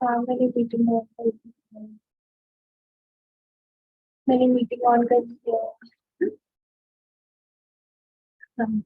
हाँ, मैंने meeting on कर दी है। हाँ।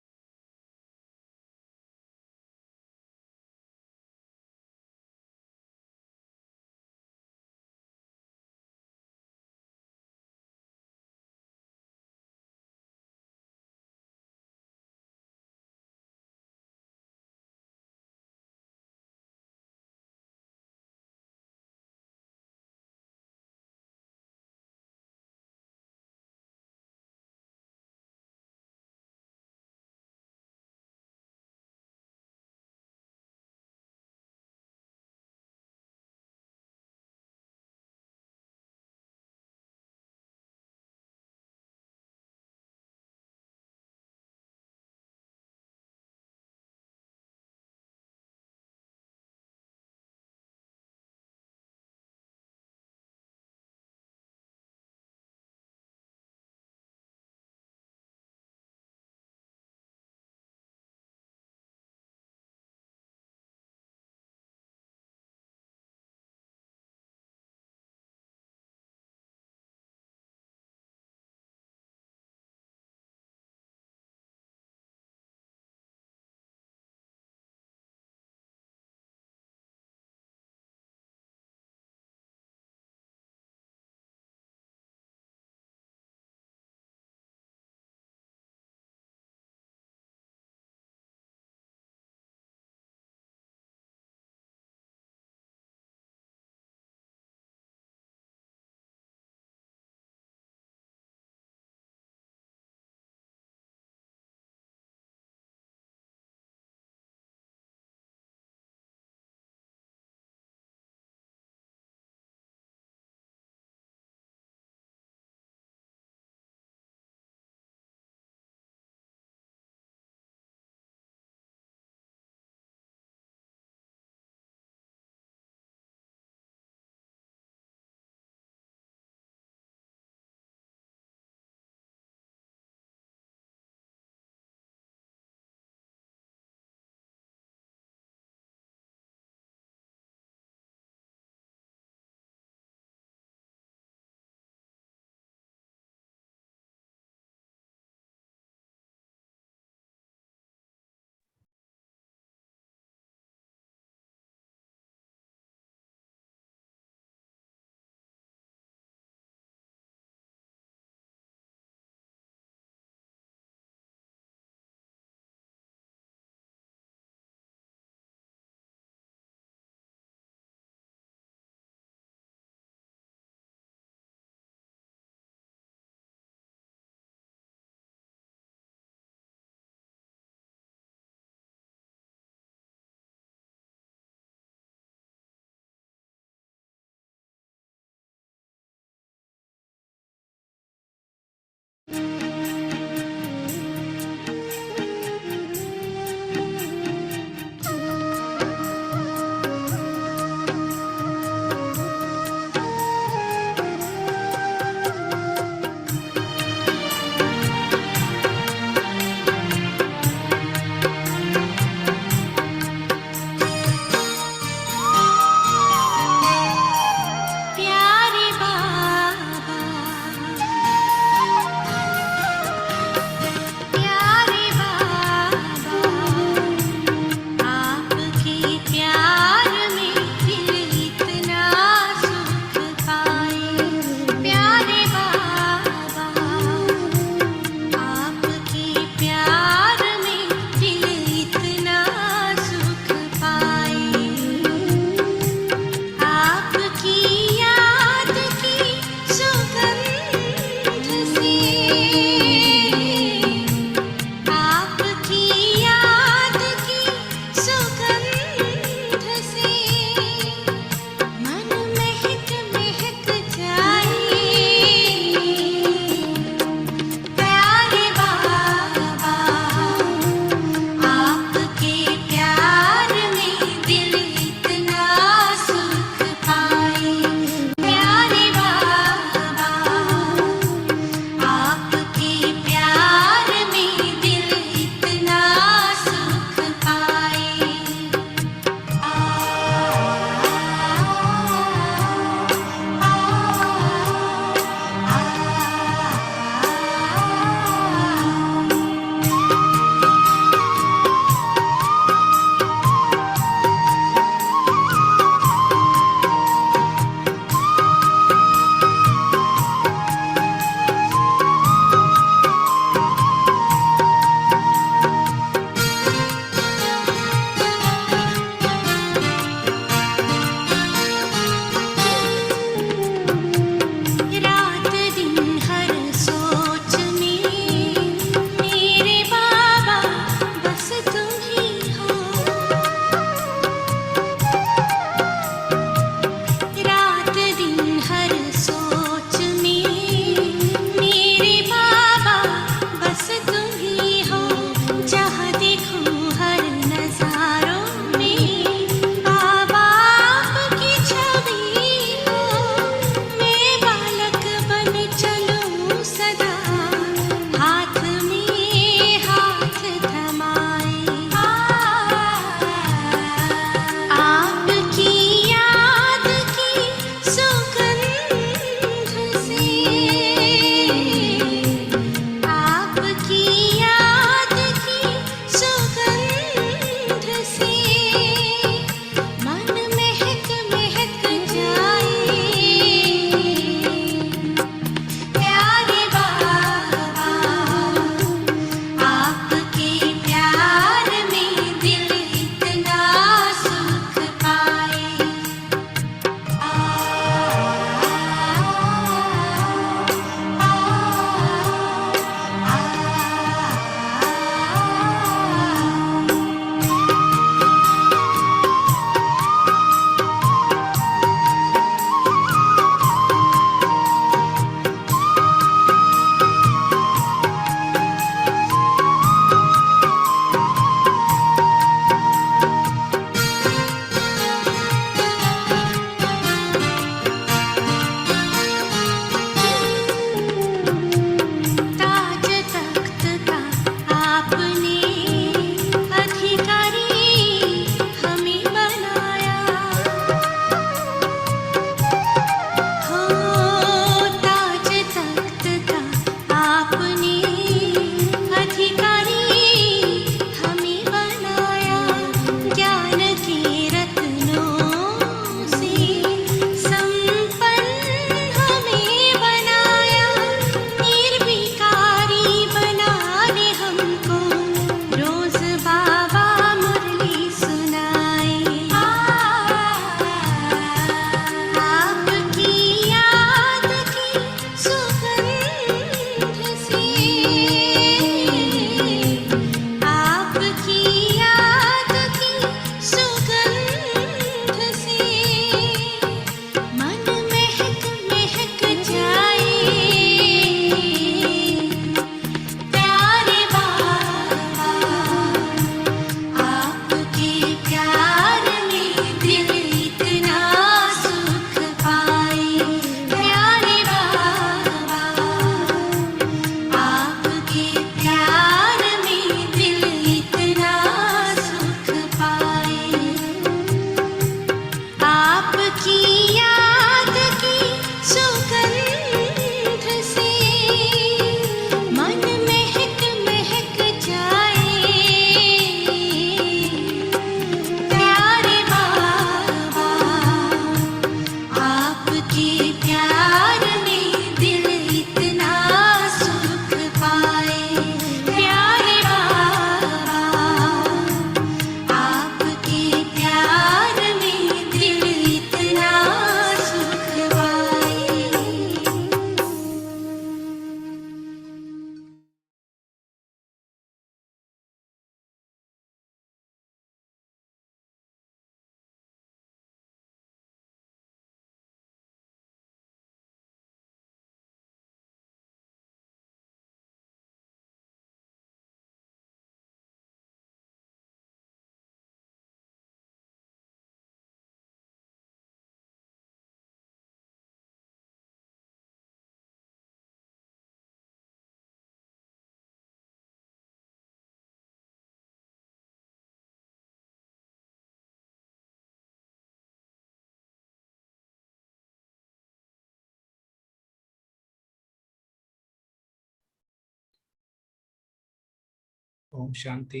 ओम शांति।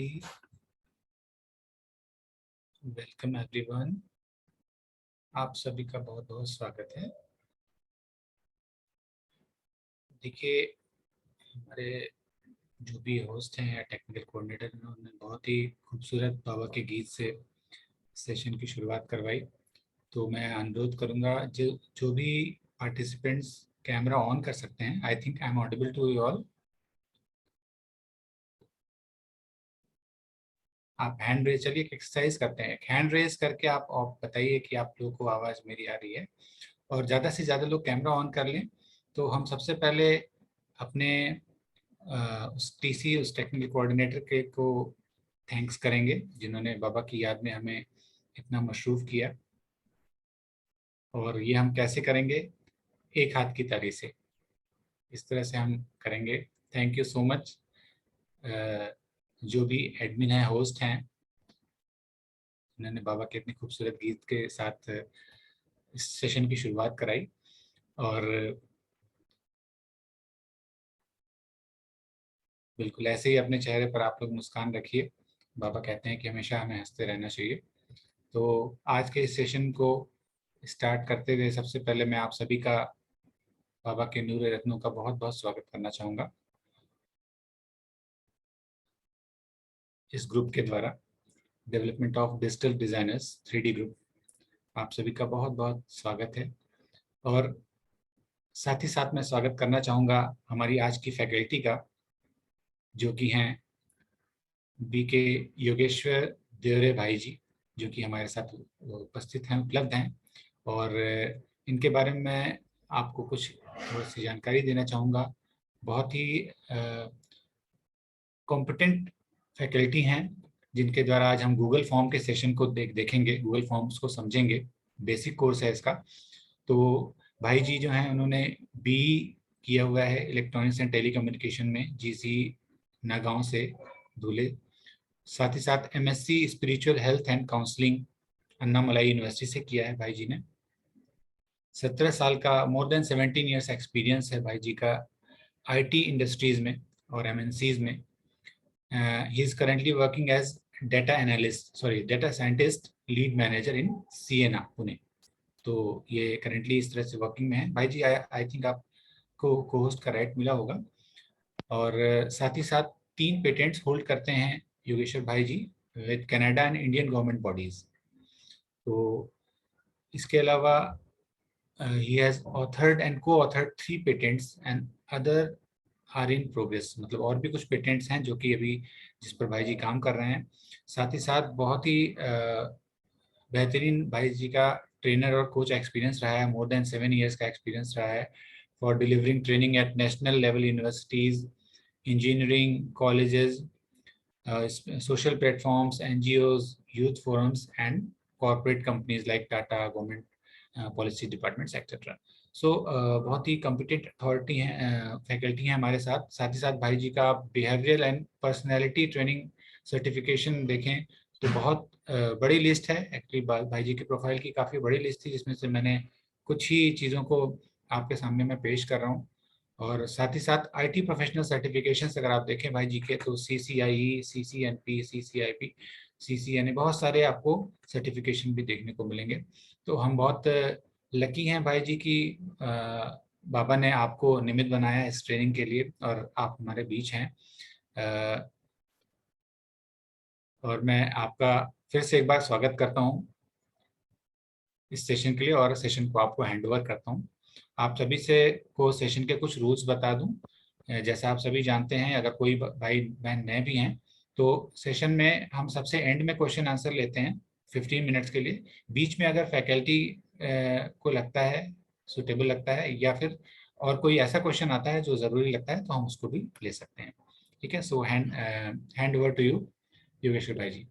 Welcome everyone. आप सभी का बहुत बहुत स्वागत है। देखिए, हमारे जो भी होस्ट हैं या टेक्निकल कोऑर्डिनेटर, उन्होंने बहुत ही खूबसूरत बाबा के गीत से सेशन की शुरुआत करवाई। तो मैं अनुरोध करूंगा जो जो भी पार्टिसिपेंट्स कैमरा ऑन कर सकते हैं। I think I am audible to you all. आप हैंड रेज, चलिए एक एक्सरसाइज करते हैं। हैंड रेज करके आप बताइए कि आप लोगों को आवाज़ मेरी आ रही है, और ज़्यादा से ज़्यादा लोग कैमरा ऑन कर लें। तो हम सबसे पहले अपने उस टीसी, उस टेक्निकल कोऑर्डिनेटर के को थैंक्स करेंगे जिन्होंने बाबा की याद में हमें इतना मशरूफ़ किया। और ये हम कैसे करेंगे? एक हाथ की ताली से, इस तरह से हम करेंगे। Thank you so much. जो भी एडमिन हैं, होस्ट हैं, उन्होंने बाबा के इतने खूबसूरत गीत के साथ इस सेशन की शुरुआत कराई। और बिल्कुल ऐसे ही अपने चेहरे पर आप लोग मुस्कान रखिए। बाबा कहते हैं कि हमेशा हमें हंसते रहना चाहिए। तो आज के इस सेशन को स्टार्ट करते हुए सबसे पहले मैं आप सभी का बाबा के नूर रत्नों का बहुत बहुत स्वागत करना चाहूँगा। इस ग्रुप के द्वारा, development of digital designers 3D group, आप सभी का बहुत बहुत स्वागत है। और साथ ही साथ मैं स्वागत करना चाहूँगा हमारी आज की फैकल्टी का, जो कि हैं BK योगेश्वर देवरे भाई जी, जो कि हमारे साथ उपस्थित हैं, उपलब्ध हैं। और इनके बारे में मैं आपको कुछ थोड़ी सी जानकारी देना चाहूँगा। बहुत ही कॉम्पिटेंट फैकल्टी हैं, जिनके द्वारा आज हम गूगल फॉर्म के सेशन को देखेंगे, गूगल फॉर्म्स को समझेंगे। बेसिक कोर्स है इसका। तो भाई जी जो हैं, उन्होंने BE किया हुआ है इलेक्ट्रॉनिक्स एंड टेलीकम्युनिकेशन में, GC नागांव से, धुले। साथ ही साथ MSc spiritual health and counselling Annamalai university से किया है भाई जी ने। 17 साल का, मोर देन 17 ईयर्स एक्सपीरियंस है भाई जी का IT इंडस्ट्रीज में और MNCs में। He is currently working as data scientist lead manager in Siena, Pune. तो ये करेंटली इस तरह से वर्किंग में है। भाई जी, आई थिंक आपको को होस्ट का राइट मिला होगा। और साथ ही साथ 3 पेटेंट्स होल्ड करते हैं योगेश्वर भाई ji with Canada and Indian government bodies. तो इसके अलावा he has authored and co-authored 3 patents and other are in progress। मतलब और भी कुछ पेटेंट्स हैं जो कि अभी जिस पर भाई जी काम कर रहे हैं। साथ ही साथ बहुत ही बेहतरीन भाई जी का ट्रेनर और कोच एक्सपीरियंस रहा है। मोर देन 7 ईयर्स का एक्सपीरियंस रहा है for delivering training at national level universities, engineering colleges, social platforms, NGOs, youth forums, and corporate companies like Tata, government policy departments, etc. So बहुत ही competent authority हैं, faculty हैं हमारे साथ। साथ ही साथ भाई जी का behavioural and personality training certification देखें तो बहुत बड़ी लिस्ट है। एक्चुअली भाई जी की प्रोफाइल की काफ़ी बड़ी लिस्ट थी, जिसमें से मैंने कुछ ही चीज़ों को आपके सामने मैं पेश कर रहा हूँ। और साथ ही साथ IT प्रोफेशनल सर्टिफिकेशंस अगर आप देखें भाई जी के, तो CCIE, CCNP, CCIP, CCNA, बहुत सारे आपको सर्टिफिकेशन भी देखने को मिलेंगे। तो हम बहुत लकी हैं भाई जी की बाबा ने आपको निमित्त बनाया इस ट्रेनिंग के लिए, और आप हमारे बीच हैं। और मैं आपका फिर से एक बार स्वागत करता हूँ इस सेशन के लिए, और सेशन को आपको हैंड ओवर करता हूँ। आप सभी से को सेशन के कुछ रूल्स बता दूं। जैसा आप सभी जानते हैं, अगर कोई भाई बहन नए भी हैं, तो सेशन में हम सबसे एंड में क्वेश्चन आंसर लेते हैं 15 मिनट्स के लिए। बीच में अगर फैकल्टी को लगता है, सुटेबल लगता है, या फिर और कोई ऐसा क्वेश्चन आता है जो ज़रूरी लगता है, तो हम उसको भी ले सकते हैं। ठीक है। So hand over to you Yogeshwar भाई ji.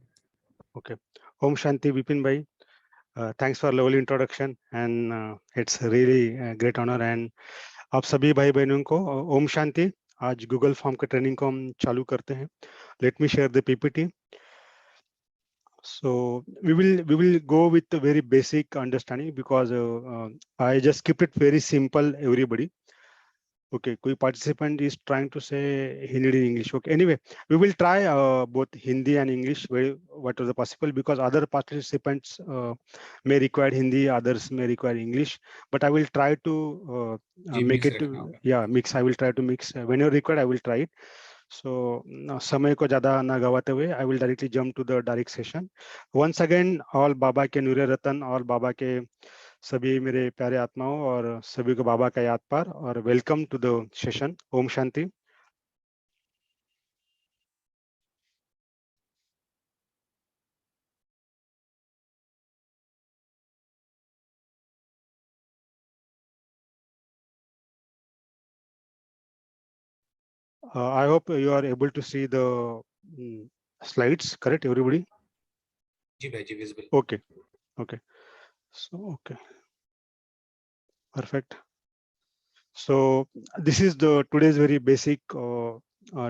Okay. Om Shanti Vipin Bhai. Thanks for lovely introduction, and it's really a great honor। and आप सभी भाई बहनों को ओम शांति। आज गूगल फॉर्म के ट्रेनिंग को हम चालू करते हैं। Late me share the PPT। So we will go with a very basic understanding, because I just keep it very simple everybody। Okay, koi participant is trying to say Hindi in English. Okay, anyway, we will try both Hindi and English, whatever possible, because other participants may require Hindi, others may require English. But I will try to जी make mix it रखना होगा. yeah mix. I will try to mix. When you require, I will try it. So समय को ज़्यादा ना गवाते हुए, I will directly jump to the direct session. Once again, all बाबा के नूरे रतन और बाबा के सभी मेरे प्यारे आत्माओं और सभी को बाबा का याद पार और वेलकम टू द सेशन. ओम शांति. I hope you are able to see the slides, correct, everybody? जी भाई जी visible. Okay, okay. So, okay. Perfect. So this is the today's very basic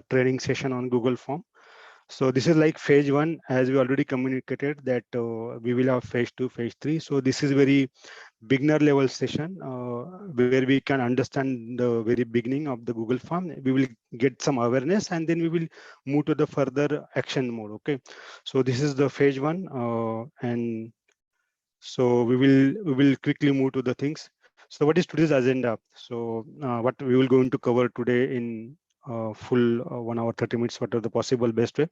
training session on Google Form. So this is like phase 1, as we already communicated that we will have phase 2, phase 3. So this is very beginner level session where we can understand the very beginning of the Google Form. We will get some awareness and then we will move to the further action mode. Okay, so this is the phase 1 and so we will quickly move to the things. So what is today's agenda? So what we will going to cover today in full 1 hour 30 minutes, whatever the possible best way.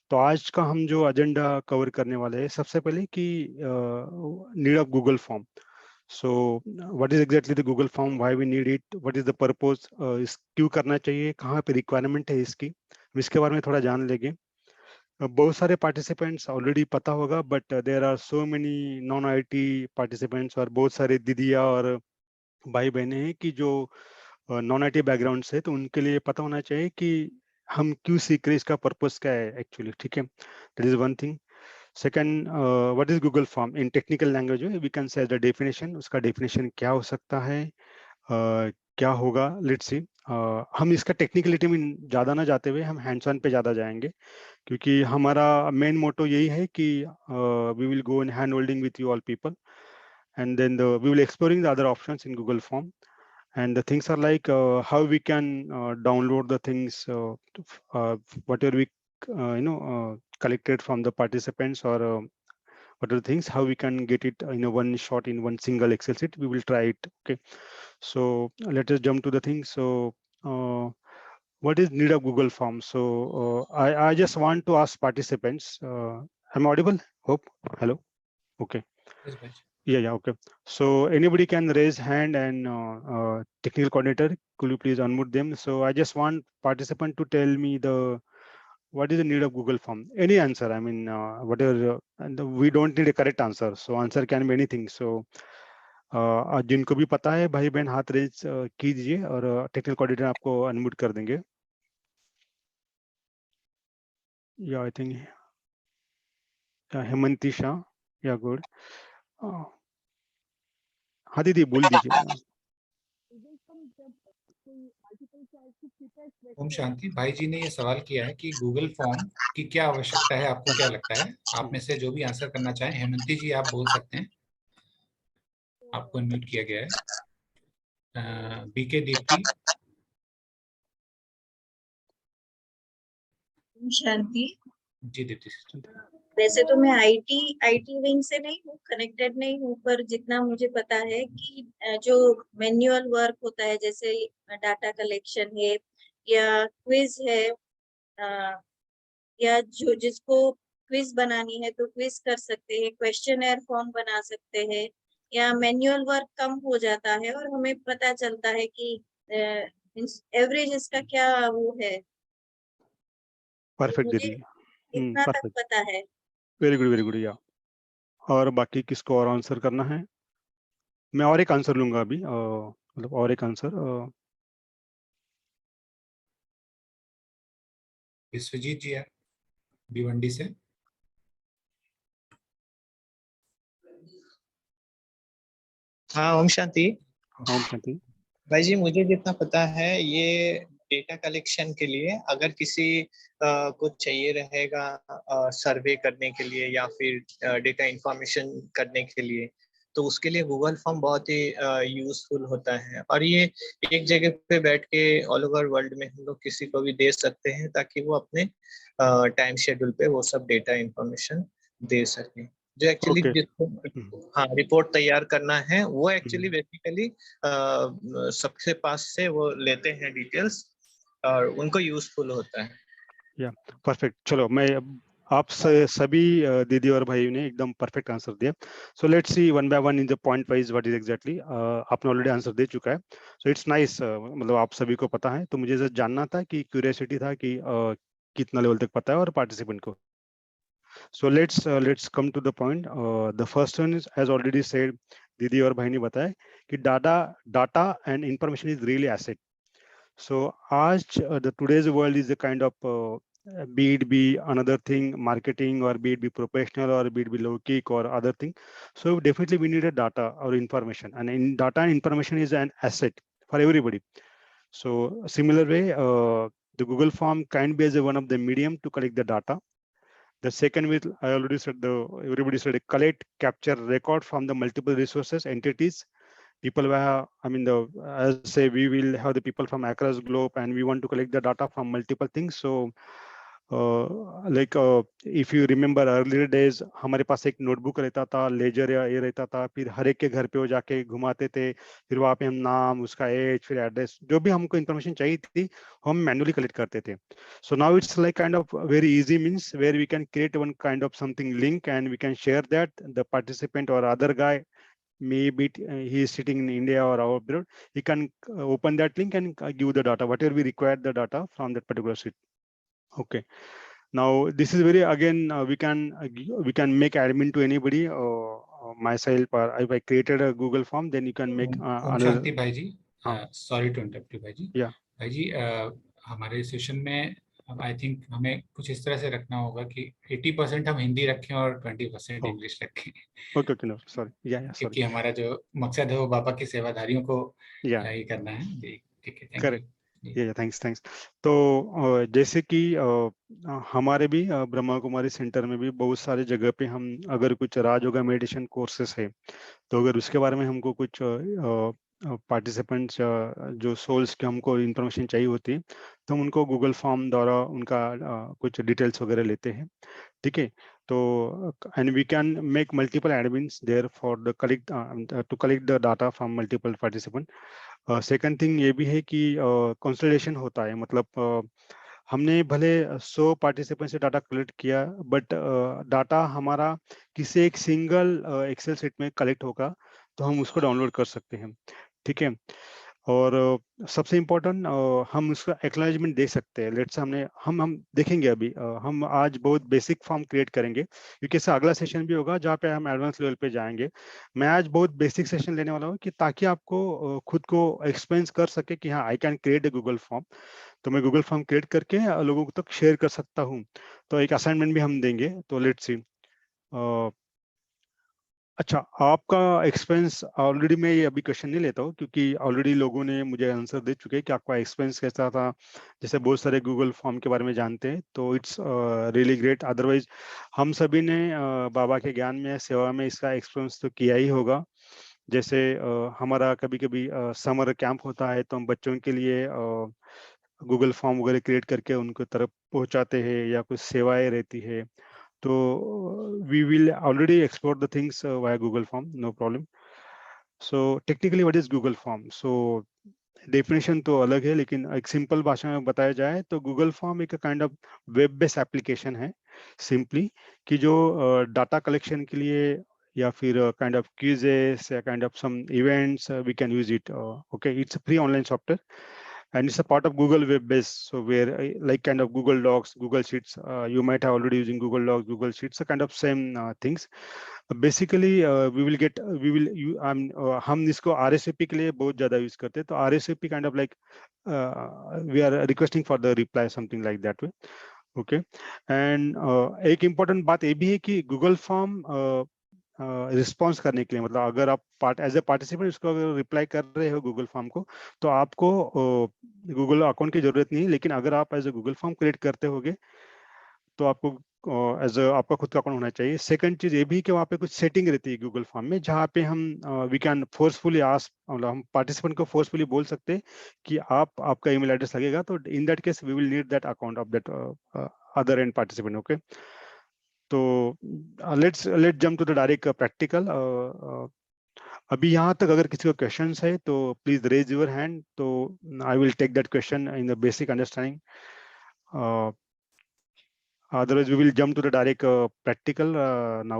तो आज का हम जो agenda cover करने वाले हैं, सबसे पहले कि need of Google form. So what is exactly the Google form, why we need it, what is the purpose, इस क्यों करना चाहिए, कहाँ पे रिक्वायरमेंट है इसकी, इसके बारे में थोड़ा जान लेंगे. बहुत सारे पार्टिसिपेंट्स ऑलरेडी पता होगा, but there are so many non IT participants और बहुत सारे दीदिया और भाई बहनें हैं कि जो नॉन आईटी बैकग्राउंड से, तो उनके लिए पता होना चाहिए कि हम क्यों सीख रहे हैं, इसका पर्पस क्या है एक्चुअली. ठीक है, that is one thing. Second, what is Google form in technical language में, we can say the definition, उसका डेफिनेशन क्या हो सकता है, क्या होगा, लेट्स सी. हम इसका टेक्निकलिटी में ज़्यादा ना जाते हुए हम हैंड्स ऑन पे ज़्यादा जाएंगे, क्योंकि हमारा मेन मोटो यही है कि we will go in hand holding with you all people and then we will exploring the other options in Google Form, and the things are like how we can download the things, whatever we collected from the participants, or what are the things, how we can get it in a one shot in one single Excel sheet. We will try it. Okay, so let us jump to the things. So what is need of Google Form? So I just want to ask participants, am I audible? Hope. Hello. Okay. Yes, भाई. Yeah, okay. So anybody can raise hand, and technical coordinator, could you please unmute them? So I just want participant to tell me what is the need of Google Form. Any answer, I mean, whatever, and we don't need a correct answer. So answer can be anything. So जिनको भी पता है भाई बहन हाथ raise कीजिए और technical coordinator आपको अनम्यूट कर देंगे. या आई थिंक हेमंती शाह, या गुड. हाँ दीदी बोल दीजिए. ओम शांति. भाई जी ने ये सवाल किया है कि गूगल फॉर्म की क्या आवश्यकता है, आपको क्या लगता है. आप में से जो भी आंसर करना चाहें, हेमंती जी आप बोल सकते हैं, आपको अनम्यूट किया गया है. बीके दीप्ति. शांति. जी दीप्ति. वैसे तो मैं आईटी विंग से नहीं हूँ, कनेक्टेड नहीं हूँ, पर जितना मुझे पता है कि जो मैन्युअल वर्क होता है, जैसे डाटा कलेक्शन है या क्विज है, या जो जिसको क्विज बनानी है तो क्विज कर सकते हैं, क्वेश्चनर फॉर्म बना सकते हैं, या मैन्युअल वर्क कम हो जाता है और हमें पता चलता है कि एवरेज इसका क्या वो है. परफेक्ट मुझे दीदी. इतना तक परफेक्ट. पता है. Very good, very good. या और बाकी किसको और आंसर करना है? मैं और एक आंसर लूंगा अभी, मतलब और एक आंसर. विश्वजीत जी है भिवंडी से. हाँ ओम शांति. ओम शांति. भाई जी मुझे जितना पता है ये डेटा कलेक्शन के लिए, अगर किसी को चाहिए रहेगा सर्वे करने के लिए या फिर डेटा इंफॉर्मेशन करने के लिए, तो उसके लिए गूगल फॉर्म बहुत ही यूजफुल होता है। और ये एक जगह पे बैठ के ऑल ओवर वर्ल्ड में हम लोग किसी को भी दे सकते हैं, ताकि वो अपने टाइम शेड्यूल पे वो सब डेटा इंफॉर्मेशन दे सके। जो एक्चुअली ओके। जिसको हाँ रिपोर्ट तैयार करना है, वो एक्चुअली हम्म। बेसिकली सबसे पास से वो लेते हैं डिटेल्स, और उनको यूजफुल होता है। या परफेक्ट। चलो मैं आप सभी दीदी और भाई ने एकदम परफेक्ट आंसर दिया। So let's see one by one in the point wise what is exactly. आपने ऑलरेडी आंसर दे चुका है, सो इट्स नाइस। मतलब आप सभी को पता है, तो मुझे जस्ट जानना था कि क्यूरियोसिटी था कि कितना लेवल तक पता है और पार्टिसिपेंट को। So let's come to the point. The first one is, as already said, दीदी और भाई ने बताया कि data and information is really asset. So आज the today's world is a kind of be it be another thing, marketing, or be it be professional, or be it be low kick or other thing. So definitely we need a data or information, and in data and information is an asset for everybody. So similar way, the Google form can be as a one of the medium to collect the data. The second with, I already said, everybody said, collect, capture, record from the multiple resources, entities, people were, I mean, as say, we will have the people from across globe, and we want to collect the data from multiple things. So like if you remember earlier days, हमारे पास एक notebook रहता था, laser या ये रहता था, फिर हर एक के घर पे वो जाके घुमाते थे, फिर वहाँ पे हम नाम, उसका एज, फिर एड्रेस, जो भी हमको इन्फॉर्मेशन चाहिए थी, हम मैन्युअली कलेक्ट करते थे. So now it's like kind of very easy means where we can create one kind of something link, and we can share that the participant or other guy, maybe he is sitting in India or abroad, he can open that link and give the data, whatever we require the data from that particular sheet. Okay. Now this is very, again, we can make admin to anybody, myself, or if I created a Google form, then you can make Om another. शांति भाई जी, हाँ. Sorry to interrupt you भाई जी। Yeah. भाई जी, हमारे session में I think हमें कुछ इस तरह से रखना होगा कि 80% हम हिंदी रखें और 20% Oh. इंग्लिश रखें, Okay. Okay. No. Sorry. Yeah. Sorry. क्योंकि हमारा जो मकसद है वो बाबा के सेवाधारियों को Yeah. ये करना है जी। ठीक है, थैंक Correct. यू। या थैंक्स। तो जैसे कि हमारे भी ब्रह्मा कुमारी सेंटर में भी बहुत सारे जगह पे हम अगर कुछ राजयोगा मेडिटेशन कोर्सेस है, तो अगर उसके बारे में हमको कुछ पार्टिसिपेंट्स जो सोल्स के हमको इंफॉर्मेशन चाहिए होती है, तो हम उनको गूगल फॉर्म द्वारा उनका कुछ डिटेल्स वगैरह लेते हैं. ठीक है. तो and we can make multiple admins there for the collect to collect the data from multiple participant. Second thing ये भी है कि कंसोलिडेशन होता है, मतलब हमने भले 100 पार्टिसिपेंट से डाटा कलेक्ट किया, बट डाटा हमारा किसी एक सिंगल एक्सेल शीट में कलेक्ट होगा, तो हम उसको डाउनलोड कर सकते हैं. ठीक है. और सबसे इम्पोर्टेंट, हम उसका एक्नॉलेजमेंट दे सकते हैं. लेट्स हम देखेंगे अभी, हम आज बहुत बेसिक फॉर्म क्रिएट करेंगे, क्योंकि इससे अगला सेशन भी होगा जहाँ पे हम एडवांस लेवल पे जाएंगे. मैं आज बहुत बेसिक सेशन लेने वाला हूँ कि ताकि आपको खुद को एक्सपीरियंस कर सके कि हाँ, I can create a Google form. तो मैं गूगल फॉर्म क्रिएट करके लोगों को तक शेयर कर सकता हूँ. तो एक असाइनमेंट भी हम देंगे. तो लेट्स सी. अच्छा, आपका एक्सपेंस ऑलरेडी, मैं ये अभी क्वेश्चन नहीं लेता हूँ, क्योंकि ऑलरेडी लोगों ने मुझे आंसर दे चुके हैं कि आपका एक्सपेंस कैसा था. जैसे बहुत सारे गूगल फॉर्म के बारे में जानते हैं, तो इट्स रियली ग्रेट. अदरवाइज हम सभी ने बाबा के ज्ञान में, सेवा में इसका एक्सपेंस तो किया ही होगा. जैसे हमारा कभी कभी समर कैंप होता है, तो हम बच्चों के लिए गूगल फॉर्म वगैरह क्रिएट करके उनको तरफ पहुंचाते हैं, या कुछ सेवाएं रहती है. तो we will already explore the things via Google Form, no problem. So technically what is Google Form? So definition तो अलग है, लेकिन एक सिंपल भाषा में बताया जाए तो गूगल फॉर्म एक kind of web based application है, सिंपली, कि जो डाटा कलेक्शन के लिए, या फिर काइंड ऑफ क्विजेस, या kind of some events, we can use it. Okay, it's a free online software, and it's a part of Google web base. So where like kind of Google Docs, Google Sheets, you might have already using Google Docs, Google Sheets, a kind of same things. Basically हम इसको RSVP के लिए बहुत ज्यादा use करते हैं. तो RSVP kind of like we are requesting for the reply, something like that way. Okay. And एक important बात ये भी है कि गूगल फॉर्म रिस्पॉन्स करने के लिए, मतलब अगर आप एज ए पार्टिसिपेंट उसको अगर रिप्लाई कर रहे हो गूगल फॉर्म को, तो आपको गूगल अकाउंट की जरूरत नहीं. लेकिन अगर आप as a Google form create करते होगे, तो आपको एज आपका खुद का अकाउंट होना चाहिए। सेकंड चीज ये भी कि वहाँ पे कुछ सेटिंग रहती है गूगल फॉर्म में, जहाँ पे हम वी कैन फोर्सफुली आस्क, मतलब हम पार्टिसिपेंट को फोर्सफुली बोल सकते हैं कि आपका ईमेल एड्रेस लगेगा, तो in that case we will need that account of that other end participant. Okay, तो let's jump to the direct practical. अभी यहाँ तक अगर किसी को क्वेश्चंस है तो प्लीज रेज योर हैंड, तो I will take that question in the basic understanding. Otherwise, we will jump to the direct practical now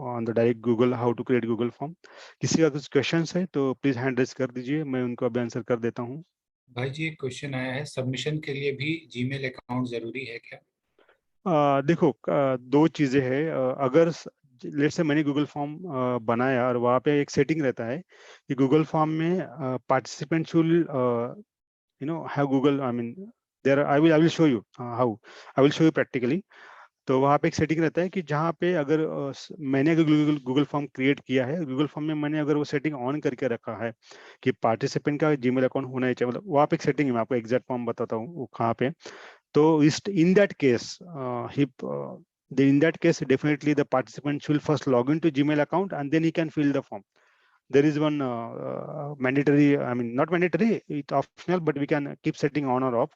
on the direct Google, how to create Google form. किसी का कुछ questions है तो please hand raise कर दीजिए, मैं उनको अभी आंसर कर देता हूँ। भाई जी एक क्वेश्चन आया है, सबमिशन के लिए भी जीमेल अकाउंट जरूरी है क्या? देखो, दो चीजें हैं। अगर लेट्स से मैंने गूगल फॉर्म बनाया और वहाँ पे एक सेटिंग रहता है कि गूगल फॉर्म में participant should have Google, I mean there I will show you how, I will show you practically। तो वहाँ पे एक सेटिंग रहता है कि जहाँ पे अगर मैंने अगर गूगल फॉर्म क्रिएट किया है, गूगल फॉर्म में मैंने अगर वो सेटिंग ऑन करके रखा है कि पार्टिसिपेंट का जीमेल अकाउंट होना ही चाहिए, मतलब वहाँ पे एक सेटिंग है, मैं आपको एग्जैक्ट फॉर्म बताता हूँ वो कहाँ पे। तो इस इन that case in that case definitely the participant should first log into Gmail account and then he can fill the form. There is one mandatory, I mean not mandatory, it's optional, but we can keep setting on or off.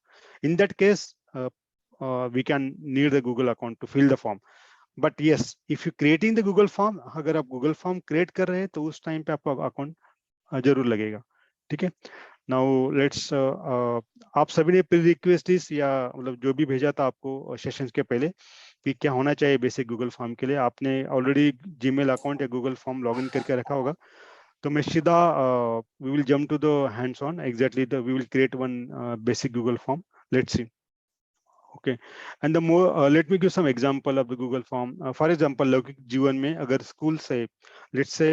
In that case we can need the Google account to fill the form. But yes, if you creating the Google form, अगर आप Google form create कर रहे हैं तो उस time पे आपका account जरूर लगेगा, ठीक है। नाउ लेट्स आप सभी ने प्री रिक्वेस्ट या मतलब जो भी भेजा था आपको सेशंस के पहले कि क्या होना चाहिए बेसिक गूगल फॉर्म के लिए, आपने ऑलरेडी जीमेल अकाउंट या गूगल फॉर्म लॉगिन करके रखा होगा। तो मैं सीधा we will jump to the hands on, exactly we will create one basic Google form, let's see. Okay, and the more let me give some example of the Google form. For example, लौकिक जीवन में अगर school से let's say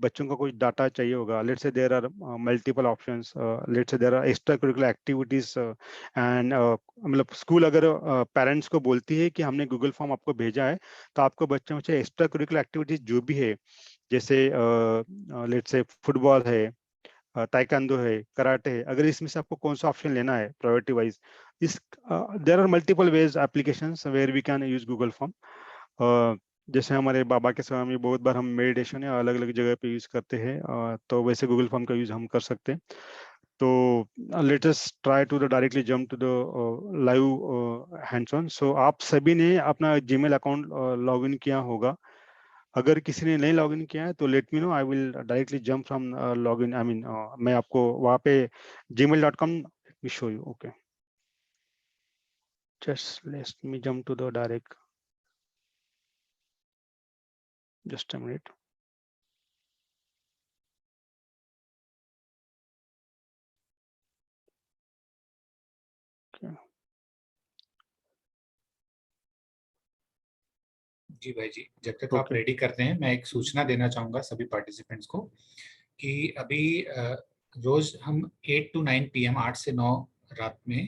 बच्चों का कोई data चाहिए होगा, let's say there are multiple options, let's say there are extracurricular activities and मतलब स्कूल अगर पेरेंट्स को बोलती है कि हमने गूगल फॉर्म आपको भेजा है, तो आपको बच्चों से एक्स्ट्रा करिकुलर एक्टिविटीज जो भी है, जैसे लेट्स से फुटबॉल है, ताइक्वांडो है, कराटे है, अगर इसमें से आपको कौन सा ऑप्शन लेना है प्रायोरिटी वाइज, इस there are multiple ways applications where we can use Google form. जैसे हमारे बाबा के समय में बहुत बार हम मेडिटेशन या अलग अलग जगह पे यूज करते हैं, तो वैसे गूगल फॉर्म का यूज हम कर सकते हैं। तो let us try to the directly jump to the live hands on. So आप सभी ने अपना जीमेल अकाउंट लॉग इन किया होगा। अगर किसी ने नहीं लॉगिन किया है तो let me know, I will directly jump from login, I mean मैं आपको वहाँ पे gmail.com let me show you। okay, just let me jump to the direct, just a minute। okay, जी भाई जी, जब तक आप okay, रेडी करते हैं मैं एक सूचना देना चाहूंगा सभी पार्टिसिपेंट्स को कि अभी रोज हम 8 to 9 PM 8 से 9 रात में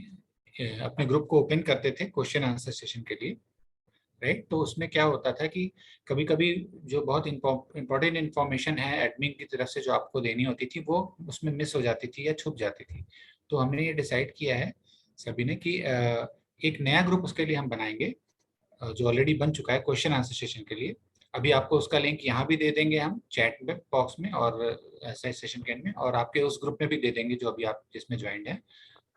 अपने ग्रुप को ओपन करते थे क्वेश्चन आंसर सेशन के लिए, राइट। तो उसमें क्या होता था कि कभी कभी जो बहुत इंपॉर्टेंट इंफॉर्मेशन है एडमिन की तरफ से जो आपको देनी होती थी वो उसमें मिस हो जाती थी या छुप जाती थी। तो हमने ये डिसाइड किया है सभी ने कि एक नया ग्रुप उसके लिए हम बनाएंगे जो ऑलरेडी बन चुका है क्वेश्चन आंसर सेशन के लिए। अभी आपको उसका लिंक यहाँ भी दे देंगे हम चैट बॉक्स में और सेशन के एंड में, और आपके उस ग्रुप में भी दे देंगे जो अभी आप जिसमें ज्वाइंट हैं।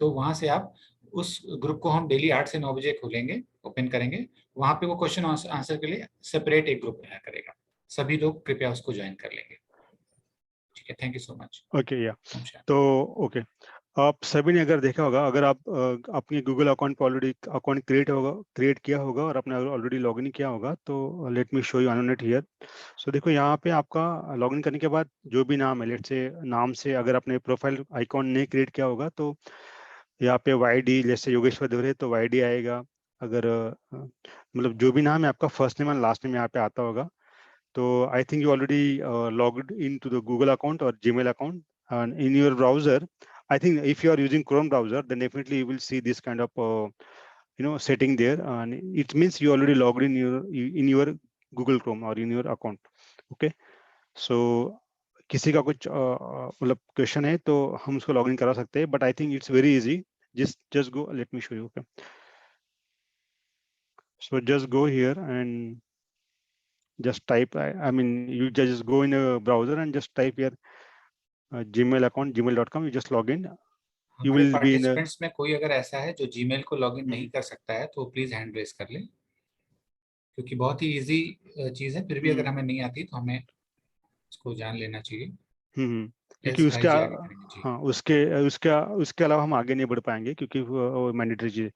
तो वहां से आप उस ग्रुप को हम डेली 8 से 9 बजे खोलेंगे, ओपन करेंगे। वहां पे वो क्वेश्चन आंसर के लिए सेपरेट एक ग्रुप बनाया करेगा। सभी लोग कृपया उसको ज्वाइन कर लेंगे, ठीक है। Thank you so much. okay, yeah, तो ओके, आप सभी ने अगर देखा होगा, अगर आप अपने गूगल अकाउंट पर ऑलरेडी अकाउंट क्रिएट किया होगा और आपने ऑलरेडी लॉगिन किया होगा, तो let me show you on it here. So देखो यहाँ पे आपका लॉगिन करने के बाद जो भी नाम है, लेट से नाम से अगर आपने प्रोफाइल आइकॉन नहीं क्रिएट किया होगा तो यहाँ पे YD, जैसे योगेश्वर देवरे तो YD आएगा। अगर मतलब जो भी नाम है आपका, first name and last name यहाँ पे आता होगा। तो I think you already logged in to the Google account और Gmail account and in your browser, I think if you are using Chrome browser, then definitely you will see this kind of setting there, and it means you already logged in your Google Chrome or in your account। okay, so किसी का कुछ मतलब question है तो हम उसको login करा सकते हैं, but I think it's very easy, just go, let me show you। okay, So just go here and just type. I mean, you just go in a browser and just type your Gmail account, gmail.com. You just log in. You हमारे will be in a. Participants में कोई अगर ऐसा है जो Gmail को login नहीं हम्म, कर सकता है तो प्लीज हैंड रेस कर ले, क्योंकि बहुत ही इजी चीज है। फिर भी अगर हम्म, हमें नहीं आती तो हमें इसको जान लेना चाहिए। क्योंकि यस भाई उसके जी, आगे करेंगे जी। हाँ, उसके उसके उसके अलावा हम आगे नहीं बढ़ पाएंगे क्योंकि वो मैंडेटरी चीज।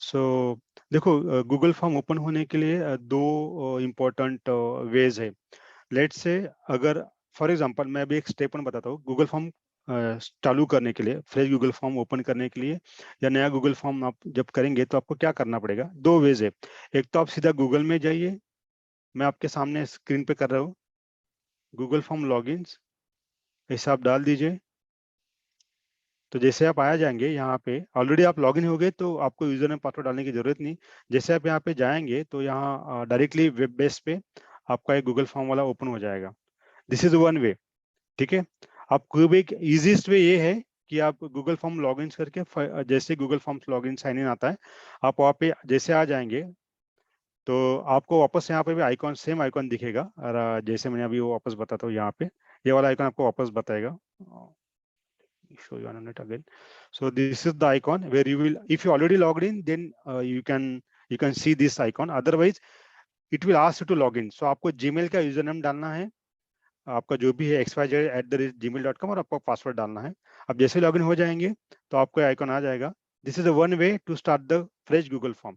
सो देखो, गूगल फॉर्म ओपन होने के लिए दो इम्पोर्टेंट वेज है। लेट्स से, अगर फॉर एग्जांपल मैं अभी एक स्टेप वन बताता हूँ गूगल फॉर्म चालू करने के लिए, फ्रेश गूगल फॉर्म ओपन करने के लिए या नया गूगल फॉर्म आप जब करेंगे तो आपको क्या करना पड़ेगा। दो वेज है। एक तो आप सीधा गूगल में जाइए, मैं आपके सामने स्क्रीन पे कर रहा हूँ। गूगल फॉर्म लॉगिन्स ऐसे आप डाल दीजिए। तो जैसे आप आया जाएंगे यहाँ पे, ऑलरेडी आप लॉगिन हो गए तो आपको यूजर नेम पासवर्ड डालने की जरूरत नहीं। जैसे आप यहाँ पे जाएंगे तो यहाँ डायरेक्टली वेब बेस पे आपका एक गूगल फॉर्म वाला ओपन हो जाएगा। दिस इज वन वे। ठीक है। आप कोई भी एक इजीएस्ट वे ये है कि आप गूगल फॉर्म लॉगिन करके जैसे Google form login sign in आता है, आप वहाँ पे जैसे आ जाएंगे तो आपको वापस यहाँ पे भी आइकॉन, सेम आइकॉन दिखेगा। और जैसे मैंने अभी वो वापस बताता हूँ, यहाँ पे ये वाला आइकॉन आपको वापस बताएगा। Show you on it again. So this is the icon where you will, if you already logged in, then you can see this icon. Otherwise, it will ask you to log in. So आपको Gmail का user name डालना है, आपका जो भी है xyz@gmail.com, और आपको पासवर्ड डालना है। अब जैसे लॉगिन हो जाएंगे तो आपको आइकॉन आ जाएगा। This is one way to start the fresh Google form.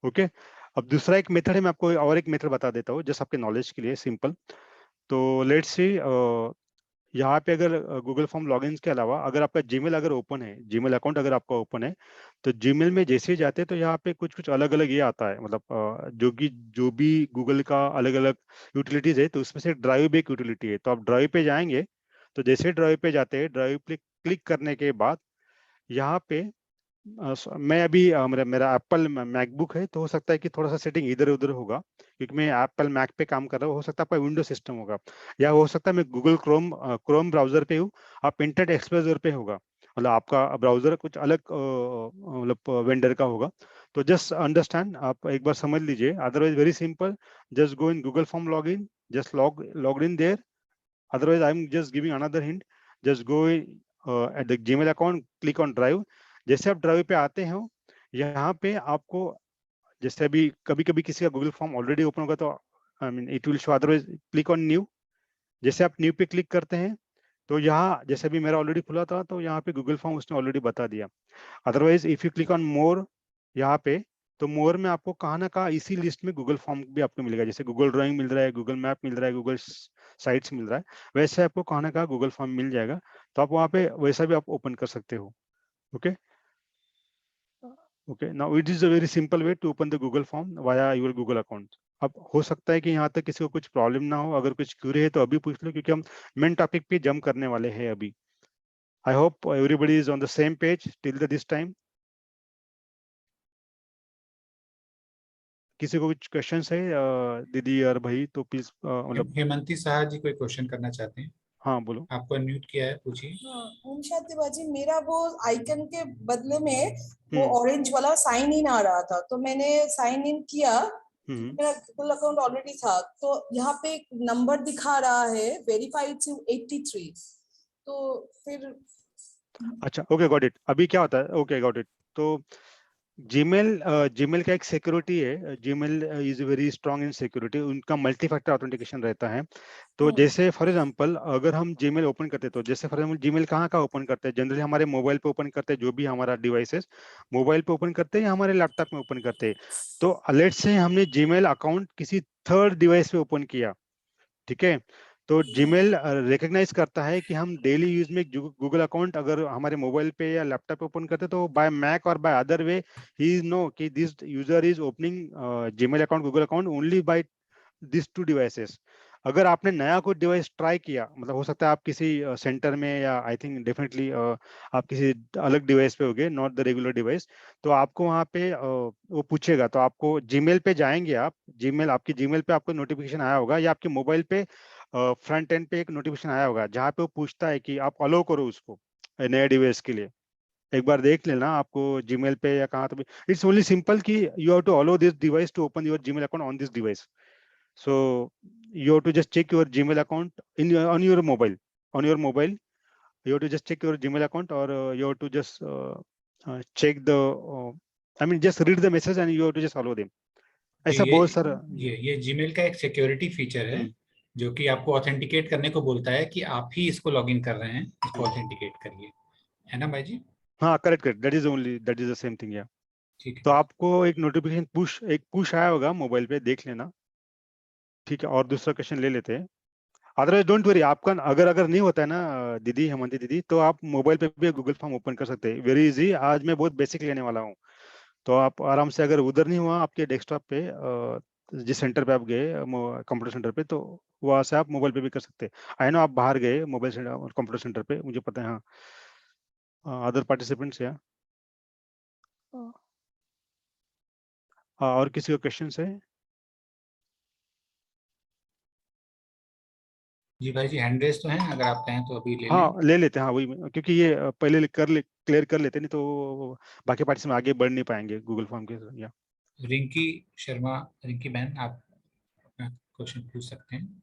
Okay. अब दूसरा एक मेथड है, मैं आपको और एक मेथड बता देता हूँ जस्ट आपके नॉलेज के लिए, सिंपल। तो लेट्स सी, यहाँ पे अगर गूगल फॉर्म लॉगिन के अलावा अगर आपका जीमेल अगर ओपन है, जीमेल अकाउंट अगर आपका ओपन है, तो जीमेल में जैसे ही जाते हैं तो यहाँ पे कुछ कुछ अलग अलग ये आता है। मतलब जो भी गूगल का अलग अलग यूटिलिटीज है, तो उसमें से ड्राइव भी एक यूटिलिटी है। तो आप ड्राइव पे जाएंगे, तो जैसे ड्राइव पे जाते हैं, ड्राइव पे क्लिक करने के बाद यहाँ पे मैं अभी मेरा मेरा एप्पल मैकबुक है, तो हो सकता है कि थोड़ा सा सेटिंग इधर उधर होगा क्योंकि मैं एप्पल मैक पे काम कर रहा हूँ। हो सकता है आपका विंडो सिस्टम होगा, या हो सकता है मैं गूगल क्रोम ब्राउजर पे हूँ, आप इंटरनेट एक्सप्लोरर पे होगा, मतलब आपका ब्राउजर कुछ अलग मतलब वेंडर का होगा। तो जस्ट अंडरस्टैंड, आप एक बार समझ लीजिए। Otherwise very simple, just go in Google form log in, just log in their. Otherwise, I'm just giving another hint. Just go at the Gmail account, click on Drive. जैसे आप drive पे आते हो, यहाँ पे आपको, जैसे अभी कभी कभी किसी का गूगल फॉर्म ऑलरेडी ओपन होगा तो I mean it will show, otherwise click on new. जैसे आप न्यू पे क्लिक करते हैं तो यहाँ, जैसे अभी मेरा ऑलरेडी खुला था तो यहाँ पे गूगल फॉर्म उसने ऑलरेडी बता दिया। Otherwise if you click on more यहाँ पे, तो मोर में आपको कहाँ ना कहाँ इसी लिस्ट में गूगल फॉर्म भी आपको मिलेगा। जैसे गूगल ड्राइंग मिल रहा है, गूगल मैप मिल रहा है, गूगल साइट्स मिल रहा है, वैसे आपको कहाँ ना कहाँ गूगल फॉर्म मिल जाएगा। तो आप वहाँ पे वैसा भी आप ओपन कर सकते हो। Okay. Okay, now it is a very simple way to open the Google form via your Google account. अब हो सकता है कि यहाँ तक किसी को कुछ प्रॉब्लम ना हो, अगर कुछ क्यूरी है तो अभी पूछ लो, क्योंकि हम मेन टॉपिक पे जंप करने वाले हैं अभी। I hope everybody is on the same page till this time. किसी को कुछ क्वेश्चन है दीदी और भाई, तो प्लीज मतलब। हेमंती शाह जी कोई क्वेश्चन करना चाहते हैं? हाँ बोलो। आपको अनम्यूट किया है, पूछिए। हाँ, ओम शांति बाजी, मेरा वो आइकन के बदले में वो हम्म, ऑरेंज वाला साइन इन आ रहा था, तो मैंने साइन इन किया हम्म। क्योंकि मेरा गूगल अकाउंट ऑलरेडी था। तो यहाँ पे एक नंबर दिखा रहा है वेरीफाइड टू 83। तो फिर अच्छा, ओके गॉट इट। अभी क्या होता है, ओके गॉट इट। तो जीमेल का एक सिक्योरिटी है, Gmail is very strong in security, उनका मल्टी फैक्टर ऑथेंटिकेशन रहता है। तो जैसे फॉर एग्जांपल अगर हम जीमेल ओपन करते हैं, तो जैसे फॉर एग्जांपल जीमेल कहाँ का ओपन करते हैं, जनरली हमारे मोबाइल पे ओपन करते हैं, जो भी हमारा डिवाइसेस मोबाइल पे ओपन करते हैं या हमारे लैपटॉप में ओपन करते हैं। तो लेट्स से हमने जीमेल अकाउंट किसी थर्ड डिवाइस पे ओपन किया, ठीक है। तो जीमेल रिकॉग्नाइज करता है कि हम डेली यूज में गूगल अकाउंट अगर हमारे मोबाइल पे या लैपटॉप पे ओपन करते हैं, तो बाय मैक और by other way he is know कि this user is opening Gmail account, Google account only by this two devices. अगर आपने नया कोई डिवाइस ट्राई किया, मतलब हो सकता है आप किसी सेंटर में, या आई थिंक डेफिनेटली आप किसी अलग डिवाइस पे होगे, नॉट द रेगुलर डिवाइस, तो आपको वहाँ पे वो पूछेगा। तो आपको जीमेल पे जाएंगे, आप जीमेल, आपकी जीमेल पे आपको नोटिफिकेशन आया होगा, या आपके मोबाइल पे फ्रंट एंड पे एक नोटिफिकेशन आया होगा जहाँ पे वो पूछता है कि आप अलो करो उसको नए डिवाइस के लिए। एक बार देख लेना आपको जीमेल पे या कहाँ तो भी। इट्स ओनली सिंपल कि you have to allow this device to open your Gmail account on this device. So you have to just check your Gmail account on your mobile. On your mobile, you have to just check your Gmail account, or you have to just check the. I mean, just read the message and you have to just follow them. ऐसा बहुत सारा. ये Gmail का एक security feature है जो कि आपको ऑथेंटिकेट करने को बोलता है कि आप ही इसको लॉगिन कर रहे हैं, इसको ऑथेंटिकेट करिए, है ना भाई जी? हाँ, correct correct. that is the same thing. Yeah. ठीक है. तो आपको एक नोटिफिकेशन पुश आया होगा मोबाइल पे, देख लेना. ठीक है, और दूसरा क्वेश्चन ले लेते हैं. अदरवाइज डोंट वरी, आपका अगर नहीं होता है ना दीदी, हेमंती दीदी, तो आप मोबाइल पे भी गूगल फॉर्म ओपन कर सकते हैं. Very easy. आज मैं बहुत बेसिक लेने वाला हूँ, तो आप आराम से, अगर उधर नहीं हुआ आपके डेस्कटॉप पे, जिस सेंटर पे आप गए कंप्यूटर सेंटर पे, तो वहां से आप मोबाइल पे भी कर सकते हैं. आई नो आप बाहर गए मोबाइल सेंटर कंप्यूटर सेंटर पे, मुझे पता है. हाँ, अदर पार्टिसिपेंट्स या और किसी का क्वेश्चन है? जी भाई जी, हैंड रेस तो है, अगर आप कहें तो अभी ले लें. हाँ, ले लेते हैं. हाँ, वही क्योंकि ये पहले क्लियर कर लेते, नहीं तो बाकी पार्टिसिपेंट आगे बढ़ नहीं पाएंगे गूगल फॉर्म के. या रिंकी शर्मा, रिंकी बहन, आप क्वेश्चन पूछ सकते हैं.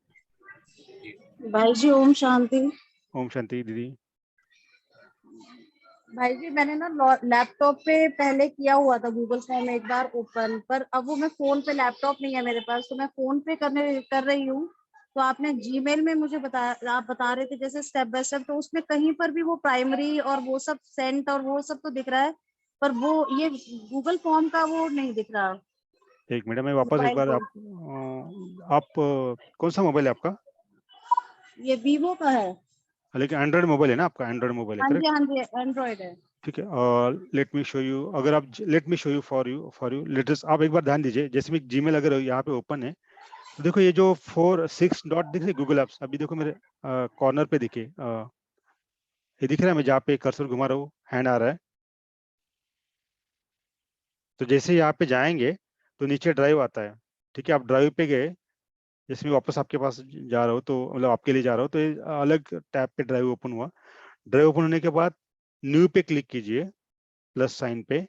भाई जी ओम शांति. ओम शांति दीदी. भाई जी मैंने ना लैपटॉप पे पहले किया हुआ था गूगल फॉर्म एक बार ओपन, पर अब वो मैं फोन पे, लैपटॉप नहीं है मेरे पास, तो मैं फोन पे कर रही हूँ. तो आपने जीमेल में मुझे आप बता रहे थे जैसे स्टेप बाय स्टेप, तो उसमें कहीं पर भी वो प्राइमरी और वो सब सेंट और वो सब तो दिख रहा है, पर वो ये गूगल फॉर्म का वो नहीं दिख रहा. एक मिनट में वापस एक बार आप कौन सा मोबाइल है आपका? ये वीवो का है. लेकिन एंड्रॉइड मोबाइल है ना आपका? एंड्रॉइड मोबाइल है, करेक्ट? हाँ जी एंड्रॉइड है. ठीक है. Late me show you. अगर आप late me show you for you latest, आप एक बार ध्यान दीजिए. जैसे मैं जीमेल अगर यहाँ पे ओपन है, तो देखो ये जो 4-6 डॉट दिख रही गूगल एप्स, अभी देखो मेरे कॉर्नर पे दिखे, ये दिख रहा है. मैं जहाँ पे कर्सर घुमा रहा हूँ, हैंड आ रहा है. तो जैसे यहाँ पे जाएंगे तो नीचे ड्राइव आता है. ठीक है, आप ड्राइव पे गए, जैसे मैं वापस आपके पास जा रहा हूँ, तो मतलब आपके लिए जा रहा हूँ, तो ये अलग टैब पे ड्राइव ओपन हुआ. ड्राइव ओपन होने के बाद न्यू पे क्लिक कीजिए, प्लस साइन पे.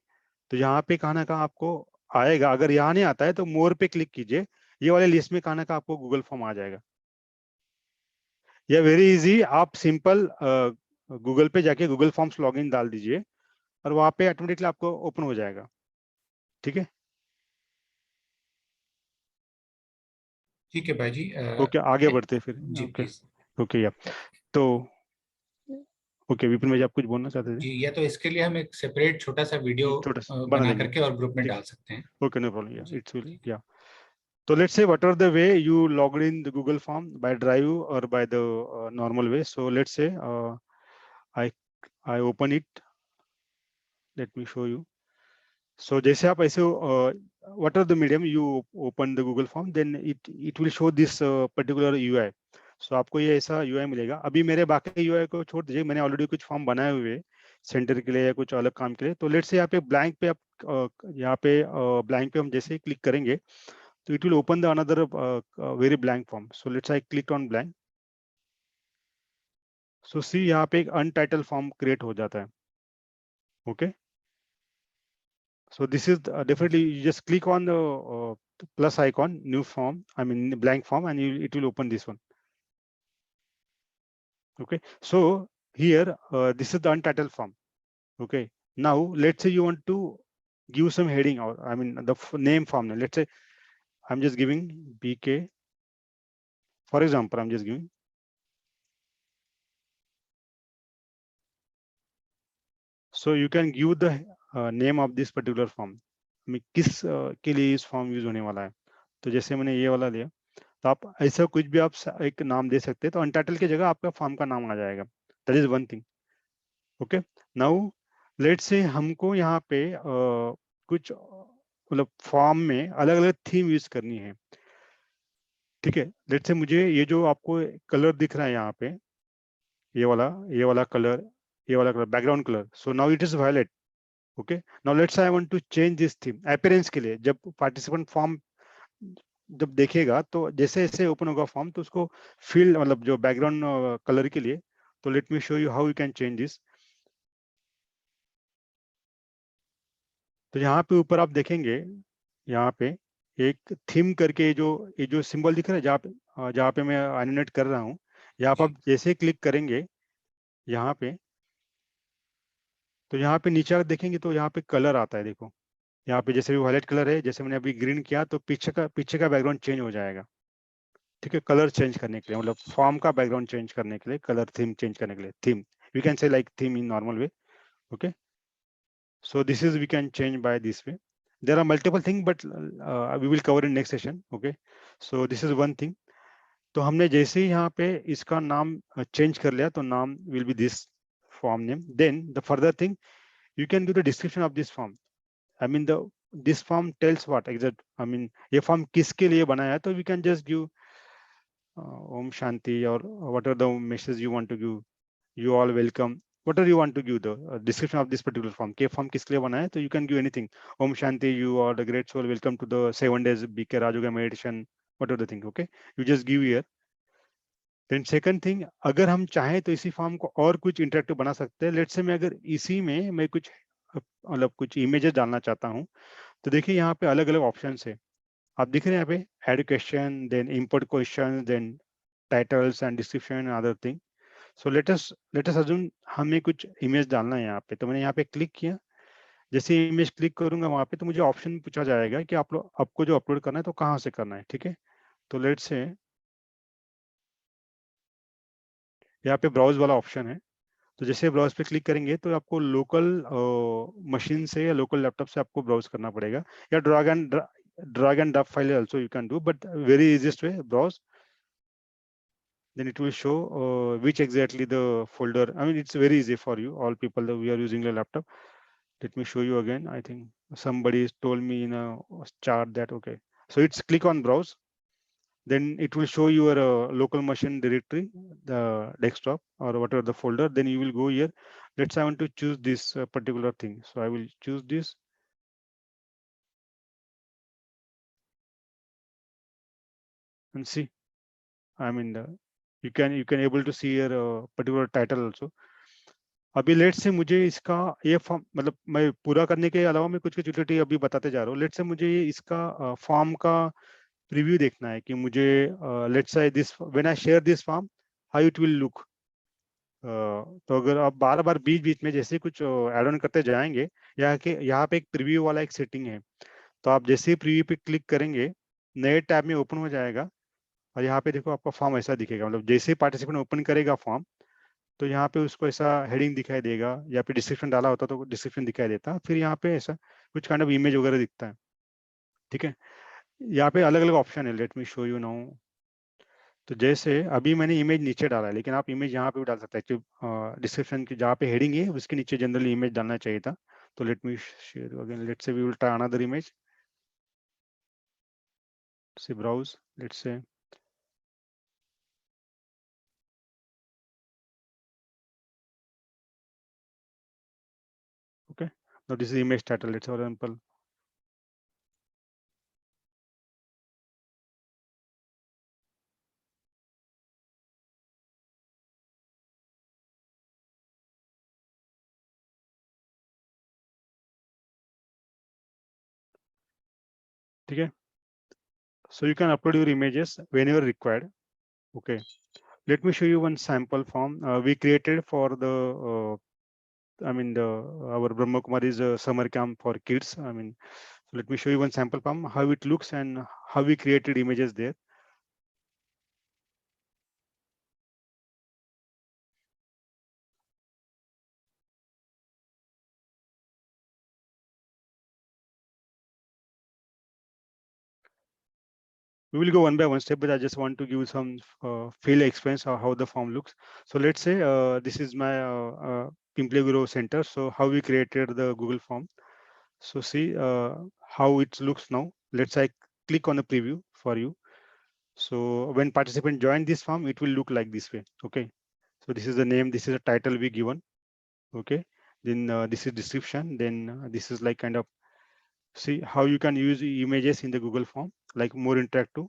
तो यहाँ पे कहाँ ना कहाँ आपको आएगा. अगर यहाँ नहीं आता है तो मोर पे क्लिक कीजिए. ये वाले लिस्ट में कहाँ ना कहाँ आपको गूगल फॉर्म आ जाएगा. यह वेरी इजी. आप सिंपल गूगल पे जाके गूगल फॉर्म्स लॉगिन डाल दीजिए और वहाँ पे ऑटोमेटिकली आपको ओपन हो जाएगा. ठीक है. ठीक है भाई जी. ओके, आगे बढ़ते फिर. जी ओके प्लीज. ओके. या तो ओके, विपिन भाई, आप कुछ बोलना चाहते थे? जी, या तो इसके लिए हम एक सेपरेट छोटा सा वीडियो छोटा सा बना देंगे. करके और ग्रुप में ठीक. डाल सकते हैं. Okay, no problem. Yeah, it's really, yeah. So let's say whatever the way you logged in the Google form, by Drive or by the normal way. So let's say I open it. Let me show you. So जैसे आप ऐसे whatever the medium you open the Google form, then it will show this particular UI. So आपको ये ऐसा UI मिलेगा. अभी मेरे बाकी UI को छोड़ दीजिए, मैंने ऑलरेडी कुछ फॉर्म बनाए हुए सेंटर के लिए या कुछ अलग काम के लिए. तो लेट्स से यहाँ पे ब्लैंक पे आप यहाँ पे ब्लैंक पे हम जैसे ही क्लिक करेंगे, तो it will open the another very blank form. So let's say I clicked on blank. So see यहाँ पे एक untitled form create हो जाता है. Okay. So this is definitely, you just click on the plus icon, new form, I mean blank form, and it will open this one. Okay. So here this is the untitled form. Okay. Now let's say you want to give some heading, or I mean the name form. Let's say I'm just giving BK. For example, I'm just giving. So you can give the name of this particular form. मैं किस के लिए इस form use होने वाला है. तो जैसे मैंने ये वाला लिया, तो आप ऐसा कुछ भी आप एक नाम दे सकते हैं. तो अनटाइटल की जगह आपका फॉर्म का नाम आ जाएगा. That is one thing. Okay. Now let's say हमको यहाँ पे कुछ मतलब फॉर्म में अलग अलग थीम यूज करनी है. ठीक है. लेट्स से मुझे ये जो आपको कलर दिख रहा है यहाँ पे, ये वाला कलर, ये वाला colour, background colour. So now it is violet. Okay. Now let's I want to change this theme appearance के लिए. जब पार्टिसिपेंट फॉर्म जब देखेगा, तो जैसे जैसे ओपन होगा फॉर्म, तो उसको फील्ड मतलब जो बैकग्राउंड कलर के लिए. तो let me show you how you can change this. तो यहाँ पे ऊपर आप देखेंगे, यहाँ पे एक थीम करके ये जो सिंबल दिख रहा है, जहाँ पे मैं एनिमेट कर रहा हूँ, यहाँ पर आप जैसे क्लिक करेंगे यहाँ पे, तो यहाँ पे नीचे आप देखेंगे तो यहाँ पे कलर आता है। देखो यहाँ पे जैसे भी वायलेट कलर है, जैसे मैंने अभी ग्रीन किया तो पीछे का बैकग्राउंड चेंज हो जाएगा। ठीक है, कलर चेंज करने के लिए, मतलब फॉर्म का बैकग्राउंड चेंज करने के लिए, कलर थीम चेंज करने के लिए, theme we can say like theme in normal way. Okay, so this is we can change by this way. There are multiple things, but we will cover in next session. Okay, so this is one thing. तो हमने जैसे ही यहाँ पे इसका नाम change कर लिया तो नाम will be this form name. Then the further thing, you can give the description of this form. I mean this form tells what exact, I mean ये form किसके लिए बनाया है, तो we can just give Om Shanti or whatever the message you want to give, you all welcome, whatever you want to give the description of this particular form. के form किसके लिए बनाया है, तो you can give anything. Om Shanti, you are the great soul, welcome to the 7 days BK Raj Yoga meditation, whatever the thing. Okay, you just give here. Then second thing, अगर हम चाहें तो इसी फॉर्म को और कुछ interactive बना सकते हैं। लेट्स से मैं अगर इसी में मैं कुछ मतलब कुछ इमेजेस डालना चाहता हूँ, तो देखिए यहाँ पे अलग अलग ऑप्शन है, आप दिख रहे हैं यहाँ पे add question, then import question, then titles and description, other thing. So let us assume हमें कुछ इमेज डालना है यहाँ पे, तो मैंने यहाँ पे क्लिक किया। जैसे इमेज क्लिक करूंगा वहाँ पे, तो मुझे ऑप्शन पूछा जाएगा कि आप लोग आपको जो अपलोड करना है तो कहाँ से करना है। ठीक है, तो लेट से यहाँ पे ब्राउज वाला ऑप्शन है, तो जैसे ब्राउज पे क्लिक करेंगे तो आपको लोकल मशीन से या लोकल लैपटॉप से आपको ब्राउज करना पड़ेगा, या drag and drop file also you can do, but very easiest way browse, then it will show which exactly the folder. I mean, it's very easy for you, all people that we are using a laptop. Let me show you again. I think somebody told me in a chart that, okay, so it's click on browse, then it will show your local machine directory, the desktop or whatever the folder, then you will go here. Let's say I want to choose this particular thing, so I will choose this. And see, I mean you can able to see your particular title also. अभी late से मुझे इसका ये form, मतलब मैं पूरा करने के अलावा मैं कुछ यूटिलिटी अभी बताते जा रहा हूँ। लेट से मुझे ये इसका फॉर्म का प्रीव्यू देखना है कि मुझे लेट से this when I share this form how it will look. तो अगर आप बार बार बीच बीच में जैसे कुछ ऐड ऑन करते जाएंगे, यहाँ पे एक प्रीव्यू वाला एक सेटिंग है, तो आप जैसे ही प्रीव्यू पे क्लिक करेंगे नए टैब में ओपन हो जाएगा, और यहाँ पे देखो आपका फॉर्म ऐसा दिखेगा, मतलब जैसे ही पार्टिसिपेंट ओपन करेगा फॉर्म तो यहाँ पे उसको ऐसा हेडिंग दिखाई देगा, या फिर डिस्क्रिप्शन डाला होता तो डिस्क्रिप्शन दिखाई देता, फिर यहाँ पे ऐसा कुछ काइंड ऑफ इमेज वगैरह दिखता है। ठीक है, यहाँ पे अलग अलग ऑप्शन है, late me show you now. तो जैसे अभी मैंने इमेज नीचे डाला है, लेकिन आप इमेज यहाँ पे भी डाल सकते हैं, कि डिस्क्रिप्शन की जहाँ पे हेडिंग है उसके नीचे जनरली इमेज डालना चाहिए था। तो let me share again, let say we will try another image, say browse, let's say okay, now this is image title, let's for example, ठीक है। So you can upload your images whenever required. Okay, let me show you one sample form we created for the I mean our Brahma Kumari's summer camp for kids. I mean, so let me show you one sample form, how it looks and how we created images there. We will go one by one step, but I just want to give some feel experience how the form looks. So let's say this is my Pimpli Guru Center. So how we created the Google form. So see how it looks now. Let's say I click on the preview for you. So when participant join this form, it will look like this way. Okay. So this is the name. This is a title we given. Okay. Then this is description. Then this is like kind of see how you can use images in the Google form, like more interactive.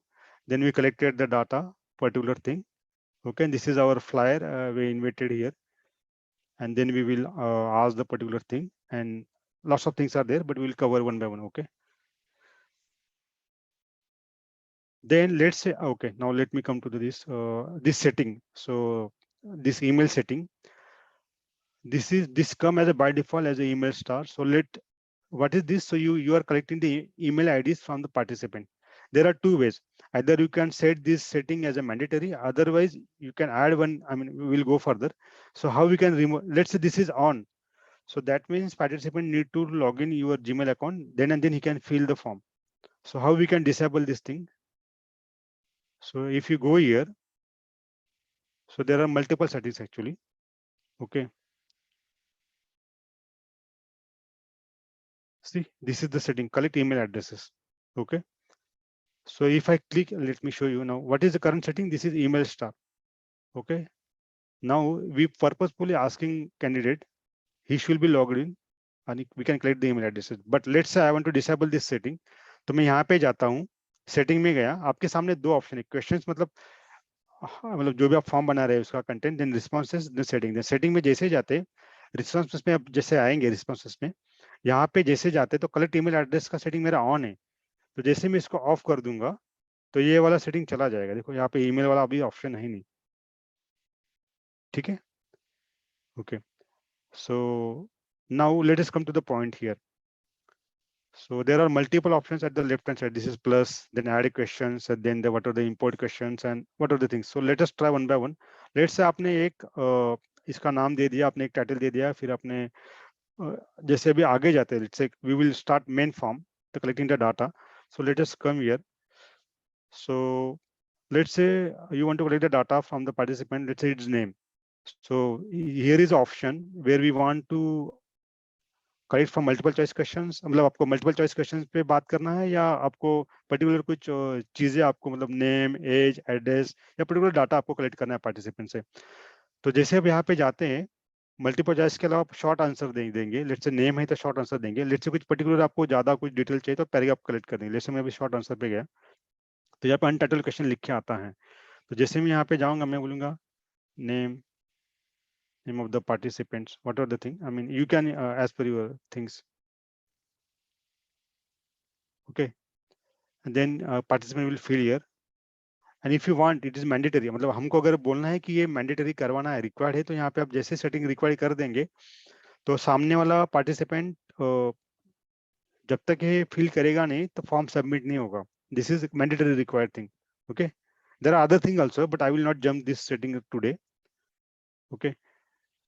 Then we collected the data, particular thing. Okay, and this is our flyer we invited here. And then we will ask the particular thing. And lots of things are there, but we'll cover one by one. Okay. Then let's say, okay, now let me come to this this setting. So this email setting, this come as a by default as an email star. So what is this? So you are collecting the email IDs from the participant. There are two ways. Either you can set this setting as a mandatory, otherwise you can add one. I mean, we will go further. So how we can remove, let's say this is on. So that means participant need to log in your Gmail account, then and then he can fill the form. So how we can disable this thing? So if you go here, so there are multiple settings actually. Okay. See, this is the setting, collect email addresses. Okay. So if I click, let me show you now, what is the current setting? This is email star. Okay. Now we purposefully asking candidate, he should be logged in and we can collect the email addresses. But let's say I want to disable this setting. तो मैं यहाँ पे जाता हूँ, setting में गया, आपके सामने दो ऑप्शन है, क्वेश्चंस मतलब जो भी आप फॉर्म बना रहे हैं उसका content, then responses, then setting. Setting में जैसे जाते, रिस्पॉन्सेस में आप जैसे आएंगे, रिस्पॉन्सेस में यहाँ पे जैसे जाते तो कलेक्ट ईमेल एड्रेस का सेटिंग मेरा ऑन है। तो जैसे मैं इसको ऑफ कर दूंगा तो ये वाला सेटिंग चला जाएगा। देखो यहाँ पे ईमेल वाला अभी ऑप्शन है ही नहीं। ठीक है, okay. So now let us come to the point here. So there are multiple options at the left hand side. This is plus, then add questions, and then what are the import questions and what are the things. So let us try one by one. Let's say आपने एक इसका नाम दे दिया, आपने एक title दे दिया, फिर आपने जैसे अभी आगे जाते हैं, let's say we will start main form, the collecting the data. So let us come here. So let's say you want to collect the data from the participant. Let's say its name. So here is option where we want to correct from multiple choice questions, मतलब आपको multiple choice questions पे बात करना है या आपको particular कुछ चीजें आपको मतलब नेम, एज, एड्रेस या पर्टिकुलर डाटा आपको कलेक्ट करना है पार्टिसिपेंट से। तो जैसे अब यहाँ पे जाते हैं, मल्टीपल चॉइस के अलावा शॉर्ट आंसर देंगे। लेट्स से नेम है तो शॉर्ट आंसर देंगे। लेट्स से कुछ पर्टिकुलर आपको ज्यादा कुछ डिटेल चाहिए तो पैराग्राफ कलेक्ट कर देंगे। लेट्स से मैं अभी शॉर्ट आंसर पे गया तो यहाँ पे अनटाइटल्ड क्वेश्चन लिख के आता है। तो जैसे मैं यहाँ पे जाऊंगा, मैं बोलूंगा name, name of the participants, what are the thing, I mean you can as per your things. Okay, and then participant will fill here, and if you want it is mandatory, मतलब हमको अगर बोलना है कि ये mandatory करवाना है, required है, तो यहाँ पे आप जैसे सेटिंग रिक्वायर्ड कर देंगे तो सामने वाला पार्टिसिपेंट जब तक ये फिल करेगा नहीं तो फॉर्म सबमिट नहीं होगा। This is mandatory required thing. Okay, there are other thing also but I will not jump this setting today. Okay,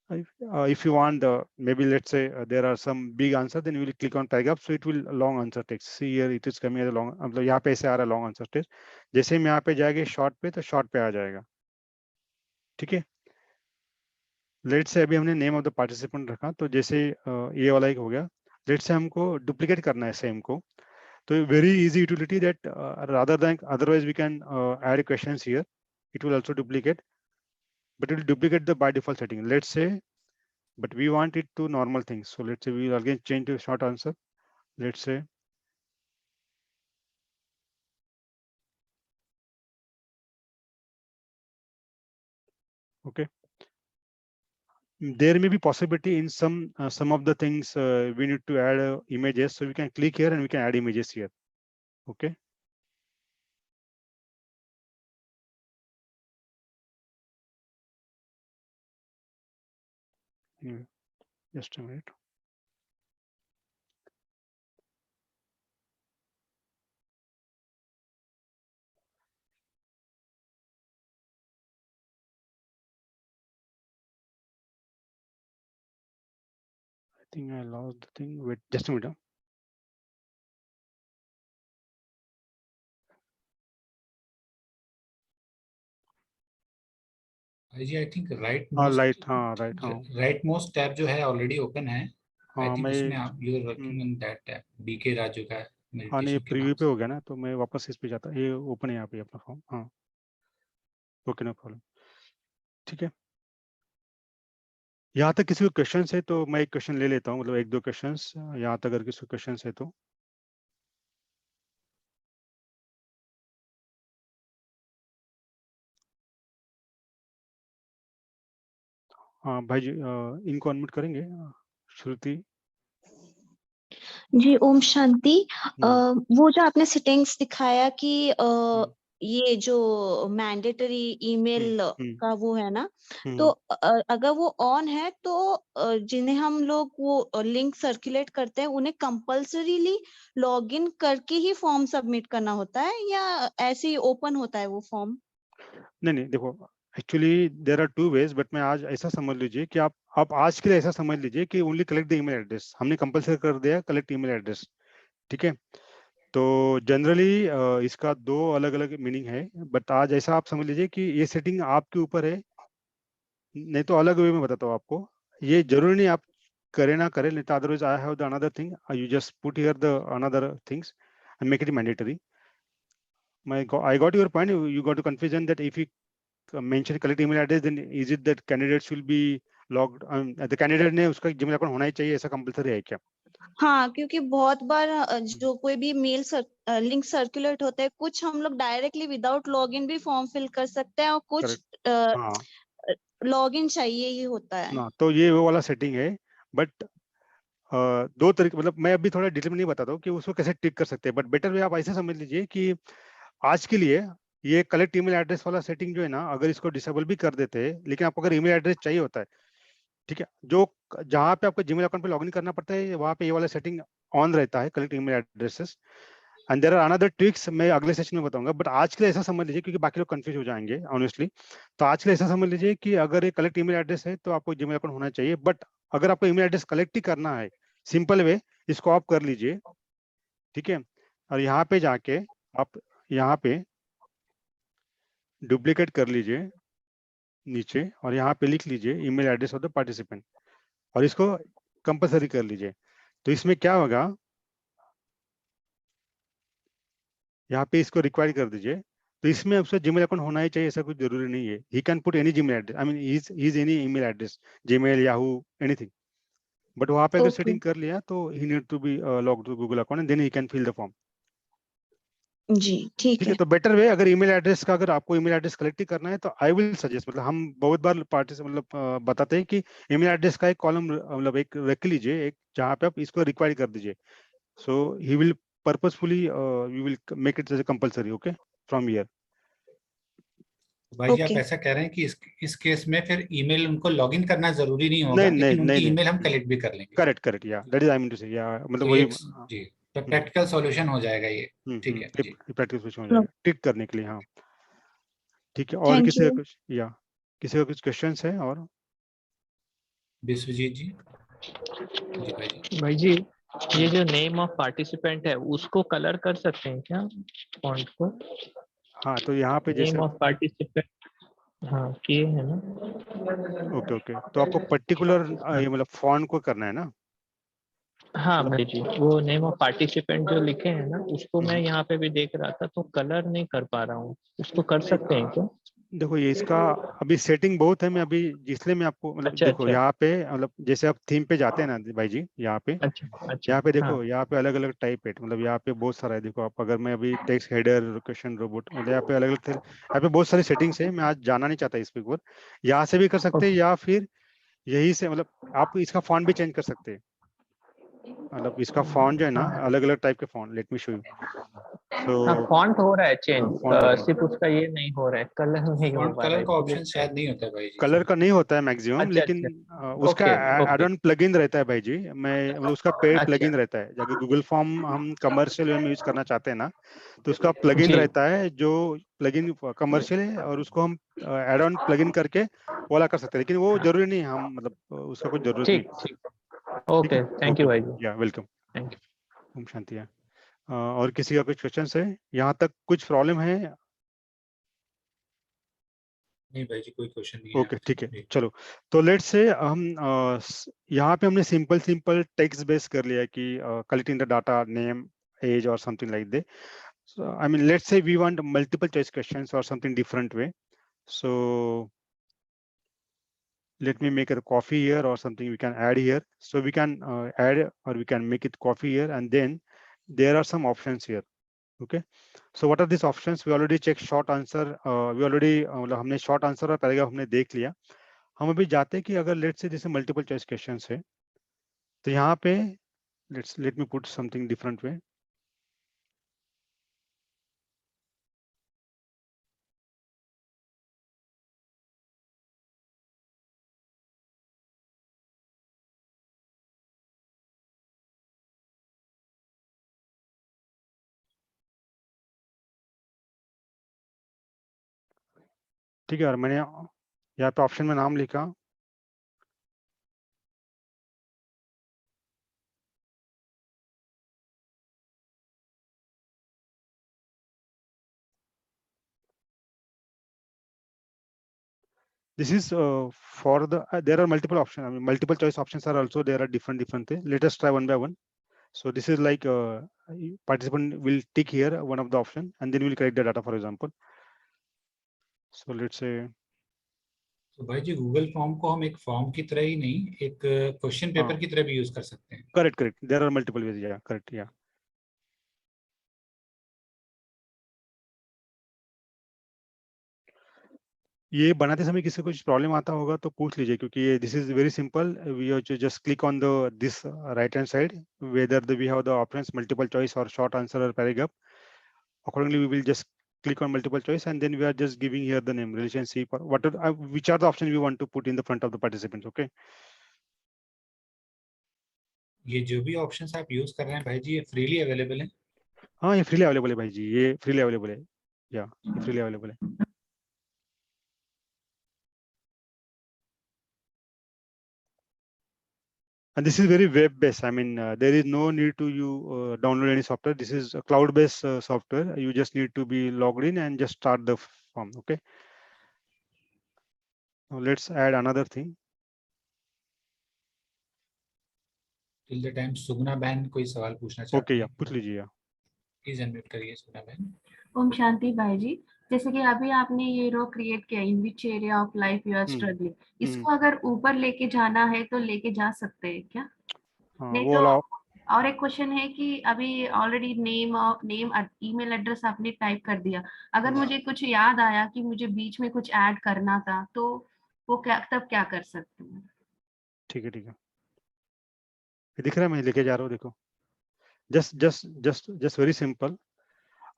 if you want maybe let's say there are some big answer, then you will click on paragraph, so it will long answer text. See here it is coming as a long, मतलब यहाँ पे ऐसे आ रहा है long answer text। जैसे हम यहाँ पे जाएंगे शॉर्ट पे तो शॉर्ट पे आ जाएगा। ठीक है, लेट्स से अभी हमने नेम ऑफ द पार्टिसिपेंट रखा तो जैसे ये वाला एक हो गया। लेट्स से हमको डुप्लीकेट करना है सेम को, तो very easy utility that rather than otherwise we can add questions here, it will also duplicate, but it will duplicate the by default setting. Let's say but we want it to normal things, so let's say we will again change to short answer. Let's say okay, there may be possibility in some of the things we need to add images, so we can click here and we can add images here. Okay, just a minute. I think I lost the thing. Wait, just a minute. जी I think right Light, हाँ right, हाँ right most tab जो है already open है। आई हाँ think मैं उसमें आप you are working on that tab, BK Raju का हाँ नहीं, मेडिटेशन के प्रीव्यू नाम पे से। हो गया ना, तो मैं वापस इस पे जाता, ये ओपन है यहाँ पे अपना फॉर्म। हाँ ओके, नो प्रॉब्लम। ठीक है, यहाँ तक किसी को क्वेश्चन है तो मैं एक क्वेश्चन ले लेता हूँ, मतलब एक दो क्वेश्चन यहाँ तक अगर किसी को क्वेश्चन है तो। हाँ भाई जी, इनको अनम्यूट करेंगे, श्रुति। जी ओम शांति। वो जो आपने सेटिंग्स दिखाया कि ये जो मैंडेटरी ईमेल का वो है ना, तो अगर वो ऑन है तो जिन्हें हम लोग वो लिंक सर्कुलेट करते हैं उन्हें कंपल्सरीली लॉगिन करके ही फॉर्म सबमिट करना होता है या ऐसे ही ओपन होता है वो फॉर्म? नहीं देखो, actually there are two ways, but मैं आज ऐसा समझ लीजिए कि आप आज के लिए ऐसा समझ लीजिए कि only collect the email address, हमने कंपल्सरी कर दिया कलेक्ट ईमेल एड्रेस, ठीक है। तो जनरली इसका दो अलग अलग मीनिंग है, बट आज ऐसा आप समझ लीजिए कि ये सेटिंग आपके ऊपर है, नहीं तो अलग वे में बताता हूँ आपको। ये जरूरी नहीं आप करें ना करें, नहीं तो otherwise I have the another thing, you just put here the another things and make it mandatory. I got your point. You got to confusion that if you mention collect email address, then is it that candidates will be logged? The candidate ने उसका Gmail account होना ही चाहिए, ऐसा compulsory है क्या? हाँ, क्योंकि बहुत बार जो कोई भी मेल लिंक सर्कुलेट होते हैं, कुछ हम लोग डायरेक्टली विदाउट लॉगिन भी फॉर्म फिल कर सकते हैं और कुछ हाँ लॉगिन चाहिए ही होता है। ना, तो ये वो वाला सेटिंग है, बट दो तरीके, मतलब मैं अभी थोड़ा डिटेल में नहीं बताता हूँ कि उसको कैसे टिक कर सकते हैं, बट बेटर वे आप ऐसे समझ लीजिए कि आज के लिए ये कलेक्ट ईमेल एड्रेस वाला सेटिंग जो है ना, अगर इसको डिसेबल भी कर देते हैं, लेकिन आपको अगर ईमेल एड्रेस चाहिए होता है, ठीक है, जो जहाँ पे आपको जीमेल अकाउंट पे लॉगिन करना पड़ता है वहाँ पे ये वाला सेटिंग ऑन रहता है, collect email addresses. And there are another tricks, मैं अगले सेशन में बताऊंगा, बट आज के लिए ऐसा समझ लीजिए, क्योंकि बाकी लोग कंफ्यूज हो जाएंगे ऑनेस्टली, तो आज के लिए ऐसा समझ लीजिए कि अगर ये कलेक्ट ईमेल एड्रेस है तो आपको जीमेल अकाउंट होना चाहिए, बट अगर आपको ईमेल एड्रेस कलेक्ट ही करना है, सिंपल वे इसको आप कर लीजिए, ठीक है। और यहाँ पे जाके आप यहाँ पे डुप्लीकेट कर लीजिए नीचे, और यहाँ पे लिख लीजिए email address of the participant, और इसको कंपलसरी कर लीजिए। तो इसमें क्या होगा, यहाँ पे इसको रिक्वायर कर दीजिए, तो इसमें उसका जीमेल अकाउंट होना ही चाहिए, ऐसा कुछ जरूरी नहीं है। He can put any Gmail address, I mean is any email address, Gmail, Yahoo, anything, but वहाँ पे अगर Okay. सेटिंग कर लिया तो he need to be logged to Google account and then he can fill the form. जी ठीक ठीक है। है, तो बेटर वे, अगर ईमेल एड्रेस का, अगर आपको ईमेल एड्रेस कलेक्ट ही करना है तो आई विल सजेस्ट, मतलब हम बहुत बार पार्टी से मतलब बताते हैं कि ईमेल एड्रेस का एक कॉलम मतलब एक रख लीजिए, एक जहाँ पे आप इसको रिक्वायर कर दीजिए, so he will purposefully you will make it as compulsory, okay, from here. भाई जी आप Okay. ऐसा कह रहे हैं कि इस केस में फिर ईमेल उनको लॉगिन करना जरूरी नहीं होगा, नहीं नहीं लेकिन नहीं उनकी ईमेल हम नहीं, कलेक्ट भी कर लेंगे। करेक्ट, या that is I mean to say, या मतलब तो वही, ये जी, तो प्रैक्टिकल सॉल्यूशन हो जाएगा ये। ठीक है जी, प्रैक्टिस कुछ हो जाएगा टिक करने के लिए, हाँ ठीक है। और थैंक किसी का यू। कुछ, या किसी का कुछ क्वेश्चंस है? और विश्वजीत जी। जी भाई जी। भाई जी, ये जो नेम ऑफ पार्टिसिपेंट है उसको कलर कर सकते हैं क्या, फॉन्ट को? हाँ, तो यहाँ पे जैसे, नेम ऑफ पार्टिसिपेंट, हाँ किए है ना। ओके, तो आपको पर्टिकुलर ये मतलब फॉन्ट को करना है ना? हाँ भाई जी, वो नेम ऑफ पार्टिसिपेंट जो लिखे हैं ना, उसको मैं यहाँ पे भी देख रहा था तो कलर नहीं कर पा रहा हूँ, उसको कर सकते हैं क्या? देखो ये इसका अभी सेटिंग बहुत है, मैं अभी इसलिए मैं आपको मतलब अच्छा देखो अच्छा यहाँ पे, मतलब जैसे आप थीम पे जाते हैं ना भाई जी, यहाँ पे अच्छा यहाँ पे हाँ देखो, यहाँ पे अलग अलग टाइप है, मतलब यहाँ पे बहुत सारा है, देखो आप, अगर मैं अभी टेक्स्ट हेडर, क्वेश्चन रोबोट, मतलब यहाँ पे अलग अलग, यहाँ पे बहुत सारी सेटिंग्स है, मैं आज जाना नहीं चाहता इस पे ऊपर। यहाँ से भी कर सकते हैं, या फिर यही से, मतलब आप इसका फॉन्ट भी चेंज कर सकते हैं, मतलब इसका फॉन्ट जो है ना, हाँ अलग अलग टाइप के font, late me show you. हाँ, सो फॉन्ट हो रहा है चेंज, फॉन्ट हो रहा है, सिर्फ उसका ये नहीं हो रहा है, कलर नहीं हो फॉन्ट पा रहा कलर है का इसलिए। ऑप्शन शायद नहीं होता है भाई जी कलर इसमें। का नहीं होता है मैक्सिमम, अच्छा लेकिन अच्छा, उसका okay add okay, on plugin रहता है भाई जी, मैं मतलब उसका पेड अच्छा प्लगइन रहता है, अगर गूगल फॉर्म हम कमर्शियल वे में यूज करना चाहते हैं ना, तो उसका प्लगइन जी, रहता है जो प्लगइन कमर्शियल है, और उसको हम एड ऑन प्लगइन करके वाला कर सकते हैं, लेकिन वो जरूरी नहीं है, हम मतलब उसका कोई जरूरत नहीं, ठीक ठीक, ठीक है। ओके, थैंक ओके, यू भाई जी, या वेलकम, थैंक यू। ओम शांति है। और किसी का कुछ क्वेश्चन है यहाँ तक, कुछ प्रॉब्लम है? नहीं भाई जी, कोई क्वेश्चन नहीं है ओके अभी ठीक है, तो। जी। चलो, तो लेट्स से हम यहाँ पे हमने सिंपल टेक्स्ट बेस कर लिया कि collecting the data, name, age और something like they. So I mean, let's say we want multiple choice questions or something different way. So let me make a coffee here or something we can add here. So we can add or we can make it coffee here, and then there are some options here. Okay. So what are these options? We already checked short answer. We already मतलब हमने short answer और paragraph हमने देख लिया। हम अभी जाते हैं कि अगर लेट्स से जैसे मल्टीपल चॉइस क्वेश्चंस है, तो यहाँ पे let me put something different way. ठीक है, और मैंने यहाँ पे ऑप्शन में नाम लिखा, this is for the there are multiple options. I mean, multiple choice options are also there are different things. Let us try one by one. So this is like participant will tick here one of the option and then we'll collect the data, for example. So let's say, तो भाई जी Google form को हम एक form की तरह ही नहीं, एक question paper की तरह भी यूज कर सकते हैं। correct, there are multiple ways. Yeah, correct, yeah. ये बनाते समय किसी को कुछ प्रॉब्लम आता होगा तो पूछ लीजिए, क्योंकि ये this is very simple. We have to just click on the this right hand side whether we have the options multiple choice और शॉर्ट आंसर और paragraph. Accordingly, we will just click on multiple choice and then we are just giving here the name relationship or what are, which are the options we want to put in the front of the participants. Okay. ये जो भी options आप use कर रहे हैं भाई जी, ये freely available है? हाँ, ये फ्रीली अवेलेबल है भाई जी, ये फ्रीली अवेलेबल है. या ये फ्रीली अवेलेबल है. And this is very web based. I mean, there is no need to you download any software. This is a cloud based software. You just need to be logged in and just start the form. Okay. Now let's add another thing. Till the time Sugna बहन कोई सवाल पूछना चाहते Okay, हैं? या पूछ लीजिए. Please unmute करिए सुगना बहन. ओम शांति भाई जी, जैसे कि अभी आपने ये रो क्रिएट किया, in which area of life you are struggling, इसको अगर ऊपर लेके जाना है तो लेके जा सकते हैं क्या? नहीं वो तो और एक क्वेश्चन है कि अभी ऑलरेडी नेम ईमेल एड्रेस आपने टाइप कर दिया, अगर मुझे कुछ याद आया कि मुझे बीच में कुछ ऐड करना था तो वो क्या कर सकते हैं? ठीक है, दिख रहा है, मैं लेके जा रहा हूँ. देखो, जस्ट वेरी सिंपल.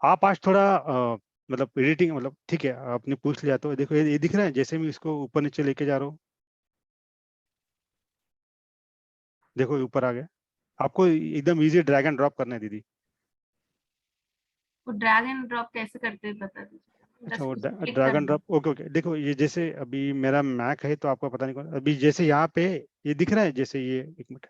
आप आज थोड़ा मतलब एडिटिंग, मतलब ठीक है आपने पूछ लिया तो देखो ये दिख रहा है, जैसे मैं इसको ऊपर नीचे लेके जा रहा हूँ, देखो ऊपर आ गया. आपको एकदम इजी ड्रैग एंड ड्रॉप करना है दीदी. वो ड्रैग एंड ड्रॉप कैसे करते हैं बता दीजिए. अच्छा, वो ड्रैग एंड ड्रॉप. ओके. देखो ये जैसे अभी मेरा मैक है तो आपको पता नहीं कौन, अभी जैसे यहाँ पे ये दिख रहा है, जैसे ये एक minute,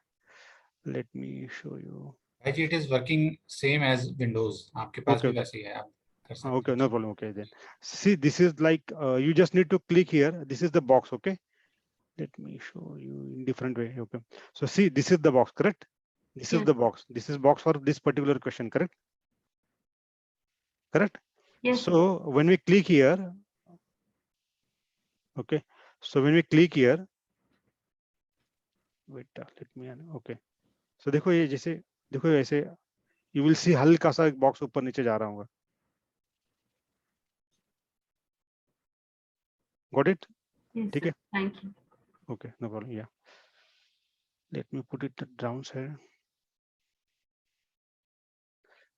let me show you. भाई जी it is working same as Windows, आपके पास भी वैसे ही है, आप कर सकते हैं. Okay, no problem. Okay, then see, this is like you just need to click here. This is the box. Okay, let me show you in different way. Okay, so see, this is the box, correct? This is the box. This is box for this particular question, correct? Yes. So when we click here, okay, so when we click here, wait, let me, okay, so देखो ये जैसे, देखो ऐसे you will see हल्का सा एक box ऊपर नीचे जा रहा होगा. Got it? Yes, ठीक है. thank you. Okay, no problem. Yeah, let me put it down here.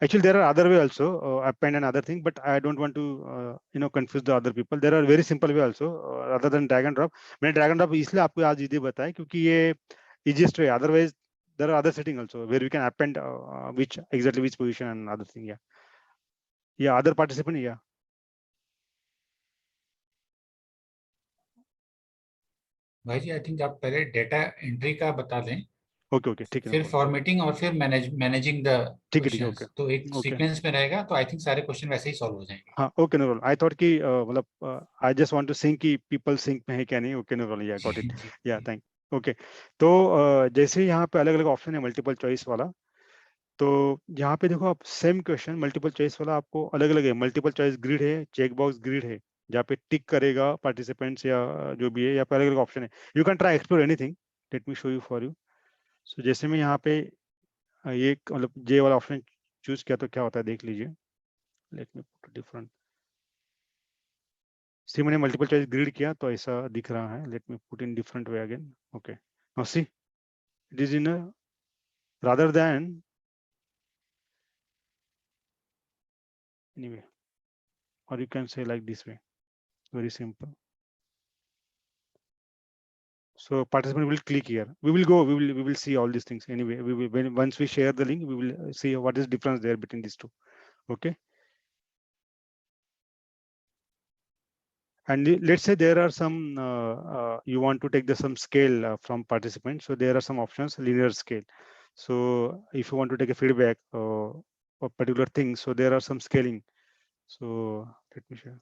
Actually, there are other way also, append and other thing, but I don't want to confuse the other people. There are very simple way also, other than drag and drop. मैंने drag and drop इसलिए आपको आज इधर बताया क्योंकि ये easiest way. Otherwise, there are other setting also where we can append exactly which position and other thing. Yeah. Yeah. Other participant. Yeah. भाई जी I think आप पहले डेटा एंट्री का बता दें. ओके, ठीक है. फिर फॉर्मेटिंग और फिर मैनेजिंग द क्वेश्चंस, तो एक सीक्वेंस में रहेगा, तो आई थिंक सारे क्वेश्चन वैसे ही सॉल्व हो जाएंगे. हाँ, okay, no problem. I thought कि मतलब I just want to sync कि पीपल सिंक में है क्या नहीं. Okay, no problem. Yeah got it. Yeah thank. Okay, तो जैसे यहाँ पे अलग अलग ऑप्शन है मल्टीपल चॉइस वाला, तो यहाँ पे देखो आप सेम क्वेश्चन मल्टीपल चॉइस वाला आपको अलग अलग है. मल्टीपल चॉइस ग्रिड है, चेक बॉक्स ग्रिड है, जहाँ पे टिक करेगा पार्टिसिपेंट्स या जो भी है. यहाँ पे अलग अलग ऑप्शन है. You can try explore anything. Let me show you for you. So जैसे मैं यहाँ पे ये मतलब जे वाला ऑप्शन चूज किया तो क्या होता है देख लीजिए. Let me put different. See मैंने मल्टीपल चॉइस ग्रिड किया तो ऐसा दिख रहा है. Late me put in different way again. Okay, now see, it is in rather than anyway, or you can say like this way, very simple. So participant will click here. We will see all these things anyway. Once we share the link, we will see what is difference there between these two. Okay. And let's say there are some you want to take some scale from participants. So there are some options, linear scale. So if you want to take a feedback of particular things, so there are some scaling. So let me share.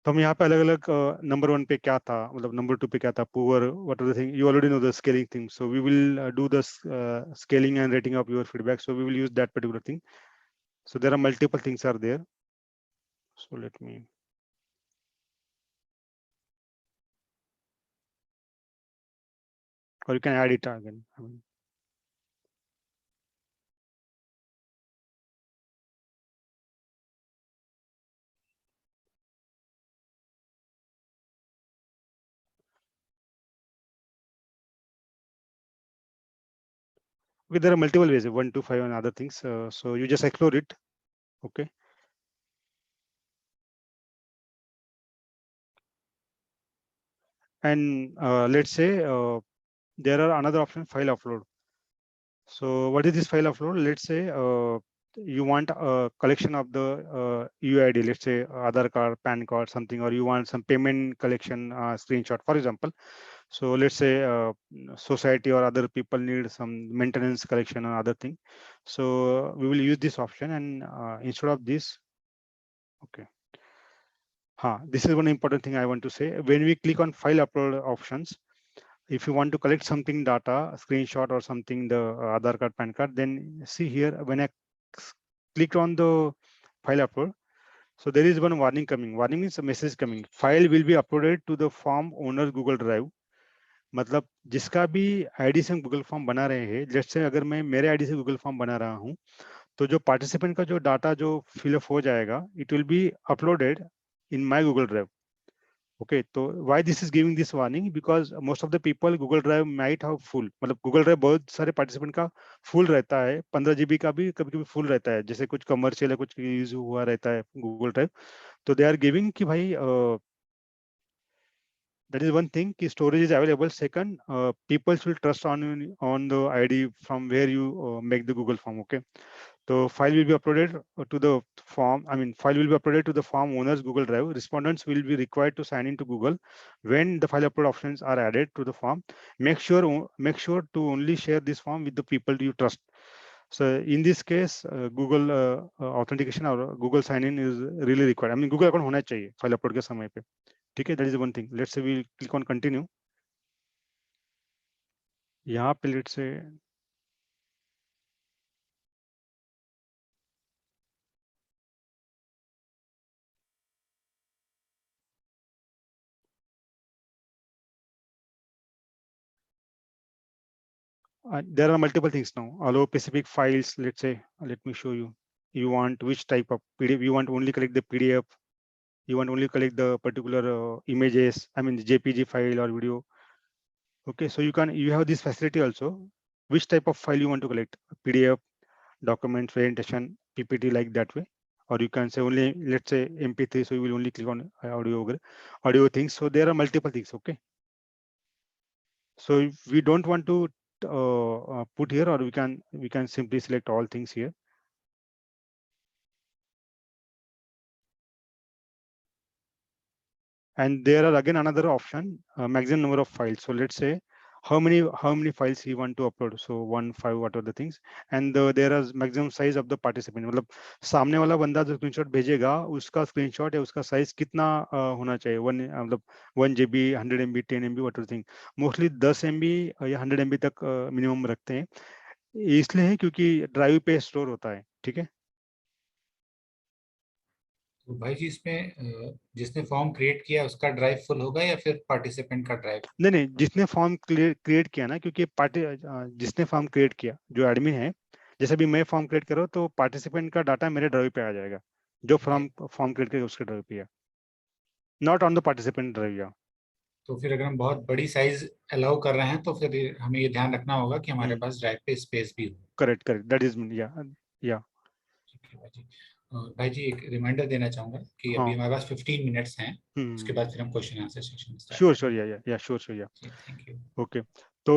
तो हम यहाँ पे अलग अलग number 1 पे क्या था, मतलब नंबर 2 पे क्या था, poor, what are the thing, you already know the scaling thing. So we will do the scaling and rating of your feedback. So we will use that particular thing. So there are multiple things are there. So let me. Or you can add it again. Okay, there are multiple ways, 1 to 5 and other things. So you just explore it. Okay. And let's say there are another option, file upload. So what is this file upload? Let's say you want a collection of the UID, let's say Aadhaar card, PAN card, something, or you want some payment collection screenshot, for example. So let's say society or other people need some maintenance collection or other thing. So we will use this option, and instead of this, okay. This is one important thing I want to say. When we click on file upload options, if you want to collect something data, screenshot or something, the Aadhaar card, PAN card, then see here, when I click on the file upload, so there is one warning coming. Warning means a message coming. File will be uploaded to the form owner Google Drive. मतलब जिसका भी ID से Google form बना रहे हैं, जैसे से अगर मैं मेरे आईडी से गूगल फॉर्म बना रहा हूं, तो जो पार्टिसिपेंट का जो डाटा जो फिलअप हो जाएगा, it will be uploaded in my Google Drive. Okay, so why this is giving this warning? Because most of the people Google Drive might have full, मतलब Google Drive बहुत सारे participant का full रहता है, 15 GB का भी कभी-कभी full रहता है, जैसे कुछ commercial है, कुछ यूज हुआ रहता है Google Drive. तो they are giving कि भाई that is one thing कि storage is available. Second, people should trust on the ID from where you make the Google form. Okay. So file will be uploaded to the form. File will be uploaded to the form owner's Google Drive. Respondents will be required to sign into Google when the file upload options are added to the form. Make sure to only share this form with the people you trust. So in this case, Google authentication or Google sign-in is really required. Google account होना चाहिए file upload के समय पे. ठीक है, that is one thing. Let's say we click on continue. यहाँ पे let's say there are multiple things now. Allow specific files. Let's say, let me show you. You want which type of PDF? You want only collect the PDF? You want only collect the particular images? The JPG file or video. Okay, so you have this facility also. Which type of file you want to collect? PDF, document, presentation, PPT, like that way. Or you can say only, let's say MP3. So you will only click on audio things. So there are multiple things. Okay. So if we don't want to put here, or we can simply select all things here. And there are again another option, maximum number of files. So let's say how many files you want to upload. So 1, 5, what are the things. And there is maximum size of the participant. मतलब सामने वाला बंदा जो screenshot भेजेगा, उसका screenshot या उसका size कितना होना चाहिए, 1 GB, 100 MB, 10 MB, what are the thing. Mostly 10 MB या 100 MB तक मिनिमम रखते हैं. इसलिए है क्योंकि ड्राइव पे स्टोर होता है. ठीक है. तो भाई जी इसमें जिसने फॉर्म क्रिएट किया उसका ड्राइव फुल होगा या फिर पार्टिसिपेंट का ड्राइव? नहीं, जिसने फॉर्म क्रिएट किया ना, क्योंकि जिसने फॉर्म क्रिएट किया जो एडमिन है, जैसे भी मैं फॉर्म क्रिएट कर रहा हूँ तो पार्टिसिपेंट का डाटा मेरे ड्राइव पे आ जाएगा, जो फॉर्म क्रिएट किया उसके ड्राइव पे, not on the participant drive. या तो फिर अगर हम बहुत बड़ी साइज अलाउ कर रहे हैं तो फिर हमें ये ध्यान रखना होगा कि हमारे पास ड्राइव पे स्पेस भी हो। करेक्ट, दैट इज या ठीक है भाई जी। और भाई जी एक रिमाइंडर देना चाहूंगा कि अभी हमारे पास 15 मिनट्स हैं, उसके बाद फिर हम question answer session start sure या थैंक यू। ओके। तो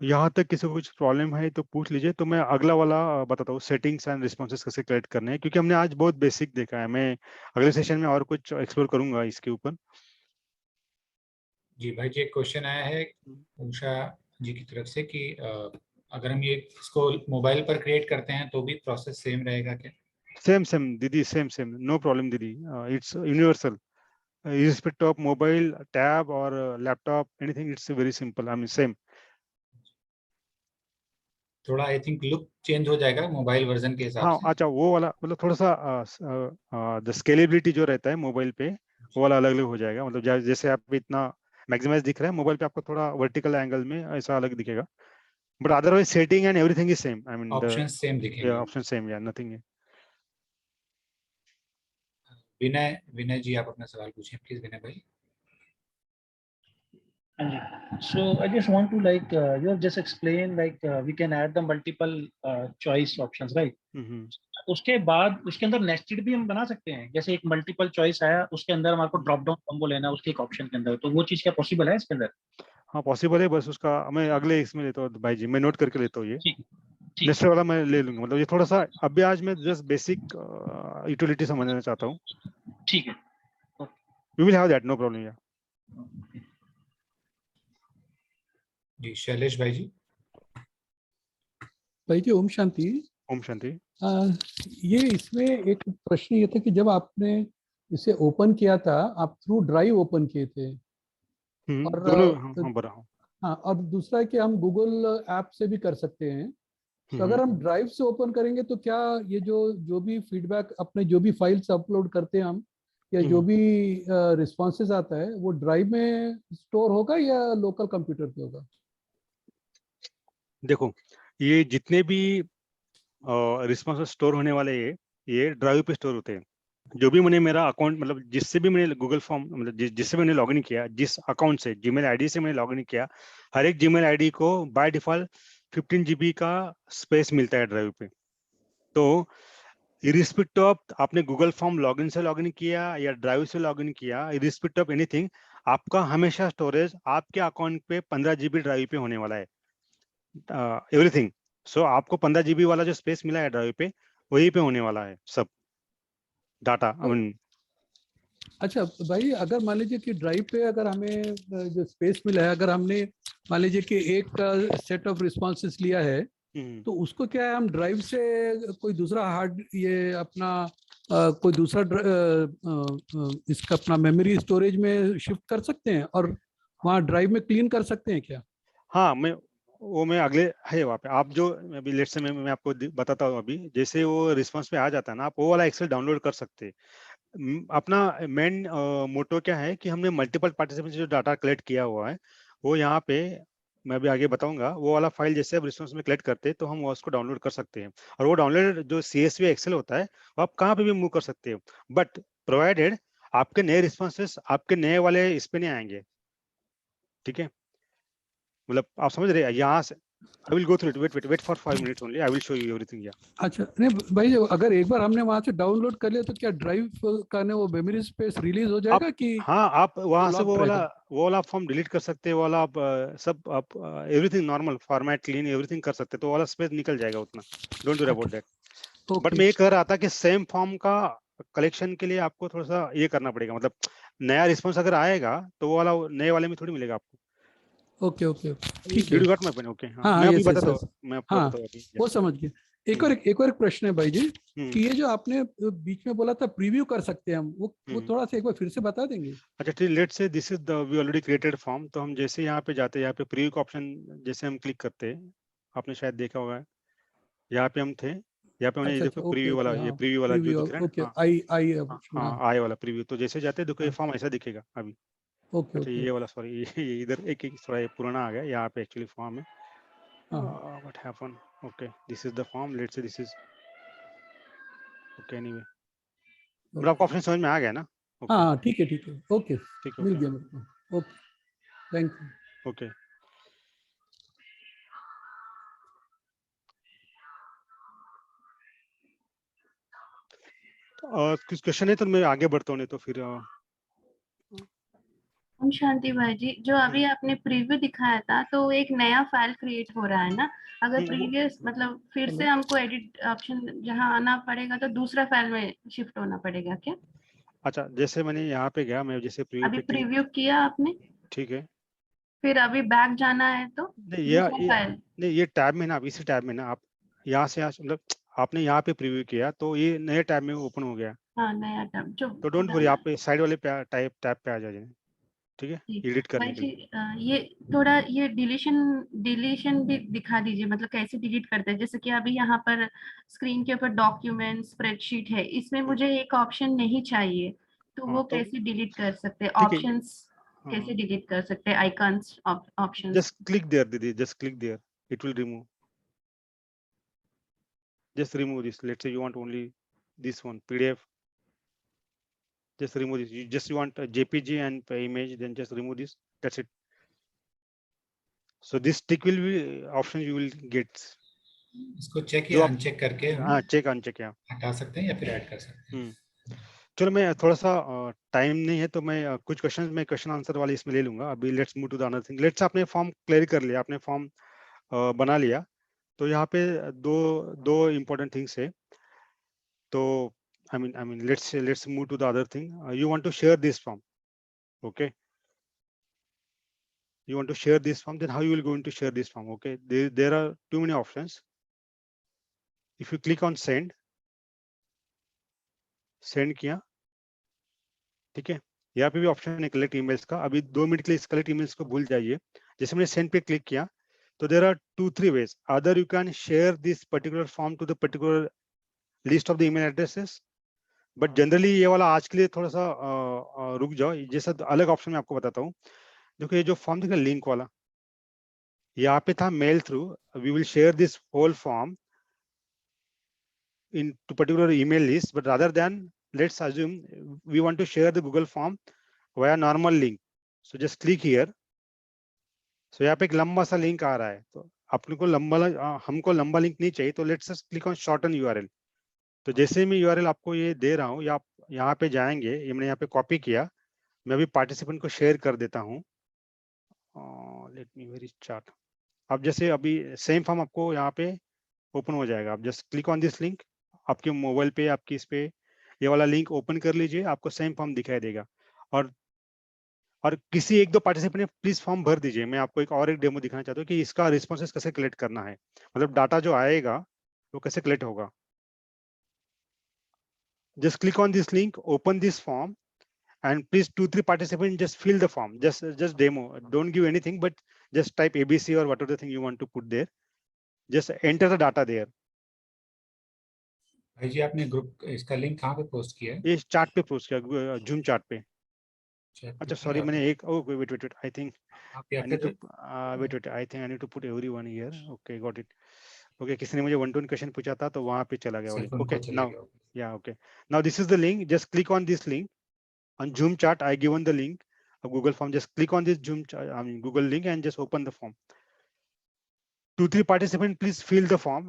यहाँ तक किसी को कुछ प्रॉब्लम है तो पूछ लीजिए, तो मैं अगला वाला बताता हूँ, सेटिंग्स एंड रिस्पॉन्सेज कैसे क्रिएट करने हैं, क्योंकि हमने आज बहुत बेसिक देखा है। मैं अगले सेशन में और कुछ एक्सप्लोर करूंगा इसके ऊपर। जी भाई जी एक क्वेश्चन आया है उषा जी की तरफ से कि अगर हम ये इसको मोबाइल पर क्रिएट करते हैं तो भी प्रोसेस सेम रहेगा क्या? सेम दीदी, सेम नो प्रॉब्लम दीदी, it's universal irrespective of mobile, tab or laptop, anything, it's very simple, I mean same. थोड़ा आई थिंक लुक चेंज हो जाएगा मोबाइल वर्जन के हिसाब हाँ से। अच्छा, वो वाला मतलब थोड़ा सा द स्केलेबिलिटी जो रहता है मोबाइल पे, वो वाला अलग अलग हो जाएगा। मतलब जैसे आप इतना मैक्सिमाइज दिख रहा है, मोबाइल पे आपको थोड़ा वर्टिकल एंगल में ऐसा अलग दिखेगा, but otherwise setting and everything is same, I mean option same दिखेंगे। ऑप्शन सेम, या नथिंग है। विनय जी आप अपना सवाल पूछें प्लीज विनय भाई। So I just want to you have just explained we can add the multiple choice options, right? उसके बाद उसके अंदर नेस्टेड भी हम बना सकते हैं, जैसे एक मल्टीपल चॉइस आया उसके अंदर हमारे को ड्रॉप डाउन कॉम्बो लेना है उसके एक ऑप्शन के अंदर, तो वो चीज क्या पॉसिबल है इसके अंदर? हाँ पॉसिबल है, बस उसका मैं अगले इसमें लेता हूँ भाई जी, मैं नोट करके लेता हूँ ये ठीक नेक्स्ट वाला मैं ले लूंगा। मतलब ये थोड़ा सा अभी आज मैं जस्ट बेसिक यूटिलिटी समझना चाहता हूँ। ठीक है, we will have that, no problem. Yeah जी शैलेश भाई जी। भाई जी ओम शांति। ओम शांति। ये इसमें एक प्रश्न ये था कि जब आपने इसे ओपन किया था, आप थ्रू ड्राइव ओपन किए थे, और दोनों, हाँ, और दूसरा है कि हम गूगल ऐप से भी कर सकते हैं। तो अगर हम ड्राइव से ओपन करेंगे तो क्या ये जो भी फीडबैक, अपने जो भी फाइल्स अपलोड करते हैं हम, या जो भी रिस्पॉन्सेज आता है, वो ड्राइव में स्टोर होगा या लोकल कंप्यूटर पे होगा? देखो, ये जितने भी रिस्पॉन्स स्टोर होने वाले ये ड्राइव पे स्टोर होते हैं। जो भी मैंने मेरा अकाउंट, मतलब जिससे भी मैंने गूगल फॉर्म, मतलब जिससे मैंने लॉगिन किया, जिस अकाउंट से, जीमेल आईडी से मैंने लॉगिन किया, हर एक जीमेल आईडी को बाय डिफॉल्ट 15 GB का स्पेस मिलता है ड्राइव पे। तो इरिस्पेक्टिव ऑफ आपने गूगल फॉर्म लॉगिन से लॉगिन किया या ड्राइव से लॉगिन किया, इरिस्पेक्टिव ऑफ एनीथिंग, आपका हमेशा स्टोरेज आपके अकाउंट पे 15 GB ड्राइव पे होने वाला है, एवरीथिंग। सो आपको 15 GB वाला जो स्पेस मिला है ड्राइव पे, वही पे होने वाला है सब डाटा। अच्छा भाई, अगर मान लीजिए कि ड्राइव पे अगर हमें जो स्पेस मिला है, अगर हमने मान लीजिए कि एक सेट ऑफ रिस्पॉन्सेस लिया है, तो उसको क्या है, हम ड्राइव से कोई दूसरा हार्ड, ये अपना कोई दूसरा इसका अपना मेमोरी स्टोरेज में शिफ्ट कर सकते हैं और वहाँ ड्राइव में क्लीन कर सकते हैं क्या? हाँ, मैं अगले है वहाँ पे, आप जो अभी लेट्स से मैं आपको बताता हूँ। अभी जैसे वो रिस्पॉन्स पे आ जाता है ना, आप वो वाला एक्सेल डाउनलोड कर सकते हैं। अपना मेन मोटो क्या है कि हमने मल्टीपल पार्टिसिपेंट जो डाटा कलेक्ट किया हुआ है, वो यहाँ पे मैं अभी आगे बताऊंगा, वो वाला फाइल जैसे आप रिस्पॉन्स में कलेक्ट करते हैं तो हम उसको डाउनलोड कर सकते हैं। और वो डाउनलोड जो CSV एक्सेल होता है, वो आप कहाँ पे भी मूव कर सकते हो, बट प्रोवाइडेड आपके नए रिस्पॉन्सेस आपके नए वाले इस पे नहीं आएंगे। ठीक है, मतलब आप समझ रहे हैं। यहाँ से I will go through it. Wait for 5 minutes only. I will show you everything. Yeah. अच्छा, नहीं भाई, अगर एक बार हमने वहाँ से डाउनलोड कर लिया तो क्या ड्राइव का वो मेमोरी स्पेस रिलीज हो जाएगा कि? हाँ, आप वहाँ से वो वाला फॉर्म डिलीट कर सकते हैं, वो वाला आप सब आप everything normal format clean everything कर सकते हैं, तो वाला स्पेस निकल जाएगा उतना। Don't worry about that. But मैं ये कह रहा था कि सेम फॉर्म का कलेक्शन के लिए आपको थोड़ा सा ये करना पड़ेगा, मतलब नया रिस्पॉन्स अगर आएगा तो वो वाला नए वाले में थोड़ी मिलेगा आपको। ओके, ठीक है। ओके, हाँ, मैं आपको बताता हूँ, मैं आपको हाँ, बताता हूँ। वो समझ गए। एक और प्रश्न है भाई जी, कि ये जो आपने बीच में बोला था प्रीव्यू कर सकते हैं हम, वो थोड़ा सा एक बार फिर से बता देंगे? अच्छा ठीक, let's say this is the we already created form. तो हम जैसे यहाँ पे जाते हैं, यहाँ पे प्रीव्यू का ऑप्शन जैसे हम क्लिक करते हैं, आपने शायद देखा होगा, यहाँ पे हम थे, यहाँ पे मैंने ये अच्छा देखो अच्छा, ओके प्रीव्यू वाला, ओके, ये हाँ प्रीव्यू वाला जो प्रीव्यू, दिख रहा है ओके, ना, आई हाँ हाँ आय वाला प्रीव्यू। तो जैसे जाते हैं देखो ये फॉर्म ऐसा दिखेगा अभी। ओके अच्छा ओके, ये वाला सॉरी, ये इधर एक थोड़ा ये पुराना आ गया, यहाँ पे एक्चुअली फॉर्म है। हाँ what happen, okay this is the form, let's say this is okay anyway. But आपको ऑप्शन समझ में आ गया ना? ओके हाँ, ठीक है ओके, ठीक है मिल ओके गया मेरे को, ओके, थैंक यू। ओके। कुछ क्वेश्चन है तो मैं आगे बढ़ता हूँ, नहीं तो फिर ओम शांति भाई जी, जो अभी आपने प्रीव्यू दिखाया था तो एक नया फाइल क्रिएट हो रहा है ना, अगर प्रीवियस मतलब फिर से हमको एडिट ऑप्शन जहां आना पड़ेगा तो दूसरा फाइल में शिफ्ट होना पड़ेगा क्या? अच्छा जैसे मैंने यहाँ पे गया, मैं जैसे प्रीव्यू अभी पे क्लिक, प्रीव्यू किया आपने, ठीक है, फिर अभी बैक जाना है तो नहीं दूसरा फाइल। नहीं ये टैब में ना, आप इसी टैब में ना, आप यहाँ से यहाँ मतलब आपने यहाँ पे प्रीव्यू किया तो ये नए टैब में ओपन हो गया। हाँ नया टैब जो तो डोंट वरी, आप साइड वाले टैब पे आ जाइए, ठीक है, एडिट भाई करने के जी, लिए। ये थोड़ा ये डिलीशन भी दिखा दीजिए, मतलब कैसे डिलीट करते हैं। जैसे कि अभी यहाँ पर स्क्रीन के ऊपर डॉक्यूमेंट स्प्रेडशीट है, इसमें मुझे एक ऑप्शन नहीं चाहिए, तो हाँ वो तो कैसे डिलीट कर सकते हैं? ठीक है, ऑप्शंस कैसे हाँ डिलीट कर सकते हैं? Icons options. Just click there दीदी, just click there, it will remove, just remove this. Let's say you want only this one PDF, just remove this. You want a JPG and image, then just remove this, that's it. So this tick will be option you will get. इसको check जो या आप uncheck करके हम हाँ check uncheck या हटा सकते हैं या फिर ऐड कर सकते हैं। चलो मैं थोड़ा सा टाइम नहीं है तो मैं कुछ क्वेश्चन मैं क्वेश्चन आंसर वाले इसमें ले लूंगा अभी। Let's move to the another thing. Let's आपने फॉर्म क्लियर कर लिया, आपने फॉर्म बना लिया, तो यहाँ पे दो दो इम्पोर्टेंट थिंग्स है। तो I mean let's move to the other thing. You want to share this form, okay? You want to share this form, then how you will going to share this form? Okay, there are too many options. If you click on send किया, ठीक है, यहाँ पे भी option है collect emails का। अभी 2 minute के लिए इस कलेक्ट ईमेल्स को भूल जाइए। जैसे मैंने सेंड पे क्लिक किया तो there are 2-3 ways. Either you can share this particular form to the particular list of the email addresses, but generally ये वाला आज के लिए थोड़ा सा रुक जाओ, जैसा अलग ऑप्शन मैं आपको बताता हूँ। देखो ये जो फॉर्म दिखा लिंक वाला, यहाँ पे था mail through, we will share this whole form in to particular email list, but rather than, let's assume we want to share the Google form via normal link, so just click here. So यहाँ पे एक लंबा सा link आ रहा है, तो अपने को हमको लंबा लिंक नहीं चाहिए, तो let's just click on shorten URL। तो जैसे मैं URL आपको ये दे रहा हूँ, या आप यहाँ पे जाएंगे, ये मैंने यहाँ पे कॉपी किया, मैं अभी पार्टिसिपेंट को शेयर कर देता हूँ। Let me very chart. अब जैसे अभी सेम फॉर्म आपको यहाँ पे ओपन हो जाएगा, आप just click on this link, आपके मोबाइल पे आपकी इस पे ये वाला लिंक ओपन कर लीजिए, आपको सेम फॉर्म दिखाई देगा। और किसी एक दो पार्टिसिपेंट ने प्लीज फॉर्म भर दीजिए। मैं आपको एक डेमो दिखाना चाहता हूँ कि इसका रिस्पॉन्सेस कैसे कलेक्ट करना है, मतलब डाटा जो आएगा वो कैसे कलेक्ट होगा। Just click on this link, open this form, and please 2-3 participants just fill the form, just demo, don't give anything, but just type ABC or whatever the thing you want to put there, just enter the data there. भाई जी आपने group इसका link कहाँ पे post किया है? ये chart पे post किया, जूम चार्ट पे। अच्छा सॉरी, मैंने एक wait I think I need to wait I think I need to put everyone here. Okay got it. Okay, किसी ने मुझे 1-2 क्वेश्चन पूछा था तो वहां पे चला गया। ओके नाउ या okay now this is the link, just click on this link on Zoom chat. I given the link of Google form, just click on this Google link and just open the form. 2-3 participants please fill the form.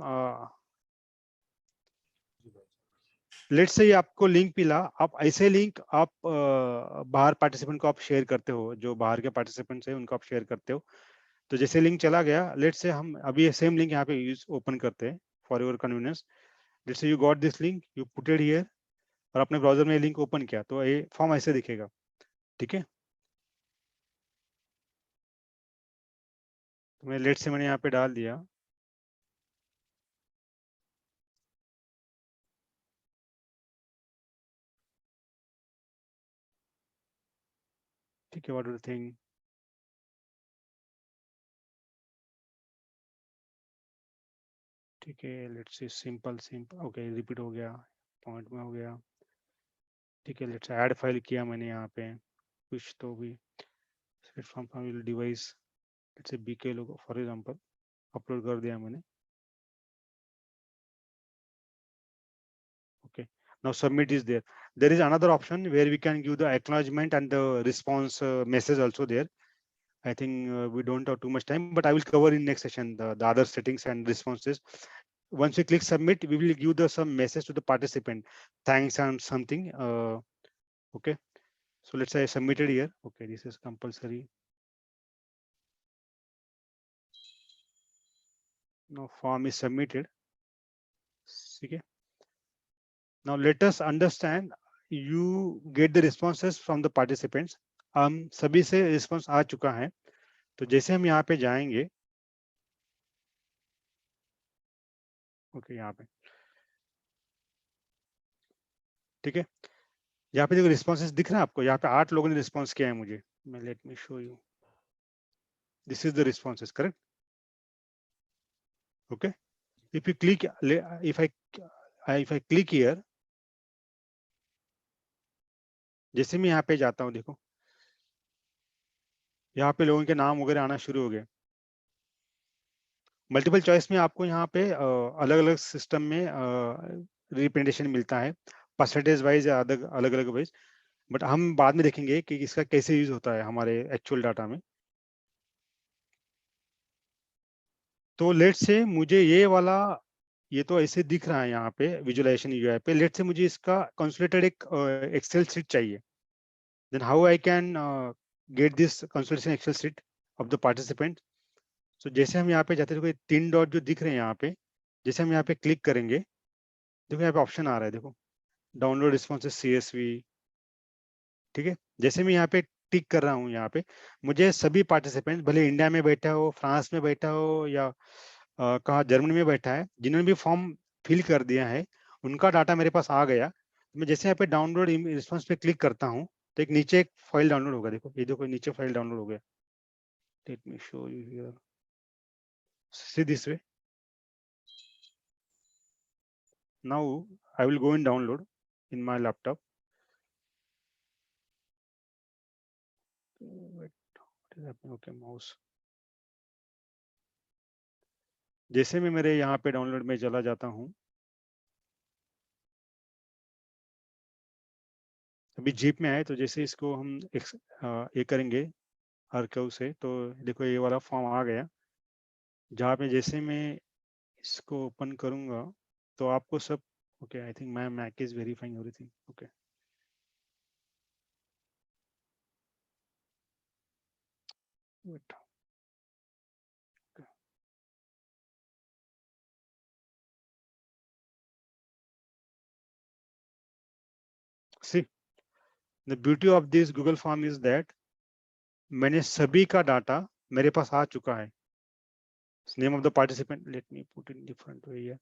Let's say आपको link मिला, आप ऐसे link आप बाहर participant को आप share करते हो, जो बाहर के पार्टिसिपेंट्स है उनको आप शेयर करते हो। तो जैसे लिंक चला गया, लेट्स से हम अभी ये सेम लिंक यहाँ पे यूज ओपन करते हैं for your convenience. Let's say you got this link, you put it here, और अपने ब्राउजर में लिंक ओपन किया तो ये फॉर्म ऐसे दिखेगा, ठीक है। तो मैं लेट्स से मैंने यहाँ पे डाल दिया, ठीक है, व्हाट डू यू थिंक? ठीक है, let's see simple okay, repeat हो गया, पॉइंट में हो गया। ठीक है, लेट्स ऐड फाइल किया मैंने यहाँ पे कुछ तो भी from device, let's say BK logo for example upload कर दिया मैंने। Okay, now submit is there. There is another option where we can give the acknowledgement and the response message also there. I think we don't have too much time, but I will cover in next session the other settings and responses. Once we click submit, we will give the some message to the participant, thanks and something. Okay, so let's say I submitted here. Okay, this is compulsory. Now form is submitted. Okay. Now let us understand. You get the responses from the participants. हम सभी से response आ चुका है, तो जैसे हम यहाँ पे जाएंगे, ओके यहाँ पे ठीक है, यहाँ पे देखो रिस्पॉन्सेस दिख रहा है आपको, यहाँ पे 8 लोगों ने रिस्पॉन्स किया है मुझे। मैं late me show you, this is the responses, correct. Okay, if you click, if I click here, जैसे मैं यहाँ पे जाता हूँ, देखो यहाँ पे लोगों के नाम वगैरह आना शुरू हो गए। मल्टीपल चॉइस में आपको यहाँ पे अलग अलग सिस्टम में रिप्रेजेंटेशन मिलता है, परसेंटेज वाइज या अलग अलग वाइज, बट हम बाद में देखेंगे कि इसका कैसे यूज होता है हमारे एक्चुअल डाटा में। तो लेट से मुझे ये वाला, ये तो ऐसे दिख रहा है यहाँ पे विजुअलाइजेशन यूआई पे, लेट से मुझे इसका कंसोलिडेटेड एक एक्सेल शीट चाहिए। Then how I can get this consolidation Excel sheet of the participant. So जैसे हम यहाँ पे जाते हैं, देखो 3 डॉट जो दिख रहे हैं यहाँ पे, जैसे हम यहाँ पे क्लिक करेंगे, देखो यहाँ पे ऑप्शन आ रहा है, देखो डाउनलोड रिस्पॉन्सेज CSV। ठीक है, जैसे मैं यहाँ पे टिक कर रहा हूँ, यहाँ पे मुझे सभी पार्टिसिपेंट, भले इंडिया में बैठा हो, फ्रांस में बैठा हो, या कहाँ जर्मनी में बैठा है, जिन्होंने भी फॉर्म फिल कर दिया है, उनका डाटा मेरे पास आ गया। मैं जैसे यहाँ पे डाउनलोड रिस्पॉन्स पे क्लिक करता हूँ, तो एक नीचे एक फाइल डाउनलोड होगा, देखो ये देखो नीचे फाइल डाउनलोड हो गया। Late me show you here, see this way. Now I will go in download in my laptop. Okay, mouse, जैसे मैं मेरे यहाँ पे डाउनलोड में चला जाता हूँ, अभी जीप में आए, तो जैसे इसको हम ये करेंगे आर्काइव से, तो देखो ये वाला फॉर्म आ गया, जहाँ पे जैसे मैं इसको ओपन करूंगा तो आपको सब, okay I think my Mac is verifying everything. Okay, wait, see the beauty of this Google form is that मैंने सभी का डाटा मेरे पास आ चुका है। Name of the participant, let me put in different way here,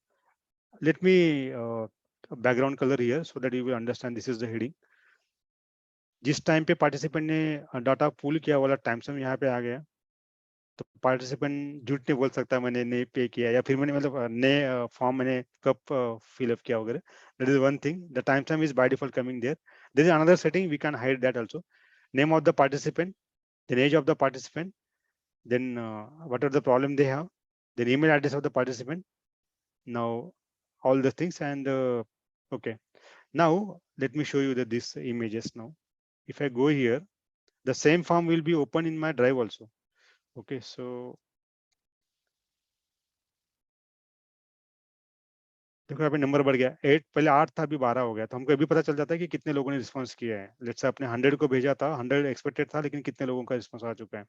let me background colour here so that you will understand this is the heading. जिस time पे पार्टिसिपेंट ने डाटा पुल किया वाला टाइम से यहाँ पे आ गया, तो पार्टिसिपेंट झूठ नहीं बोल सकता मैंने नहीं पे किया, या फिर मैंने मतलब नए फॉर्म मैंने कब फिलअप किया वगैरह। That is one thing, the time is by default coming there. There is another setting, we can hide that also. Name of the participant, then age of the participant, then what are the problem they have, then email address of the participant, now all the things, and okay, now let me show you these images. Now if I go here, the same form will be open in my drive also. Okay, so देखो यहाँ पे number बढ़ गया, 8, पहले 8 था, अभी 12 हो गया, तो हमको अभी पता चल जाता है कि कितने लोगों ने रिस्पॉन्स किया है। लेट्स से आपने 100 को भेजा था, 100 एक्सपेक्टेड था, लेकिन कितने लोगों का रिस्पॉन्स आ चुका है।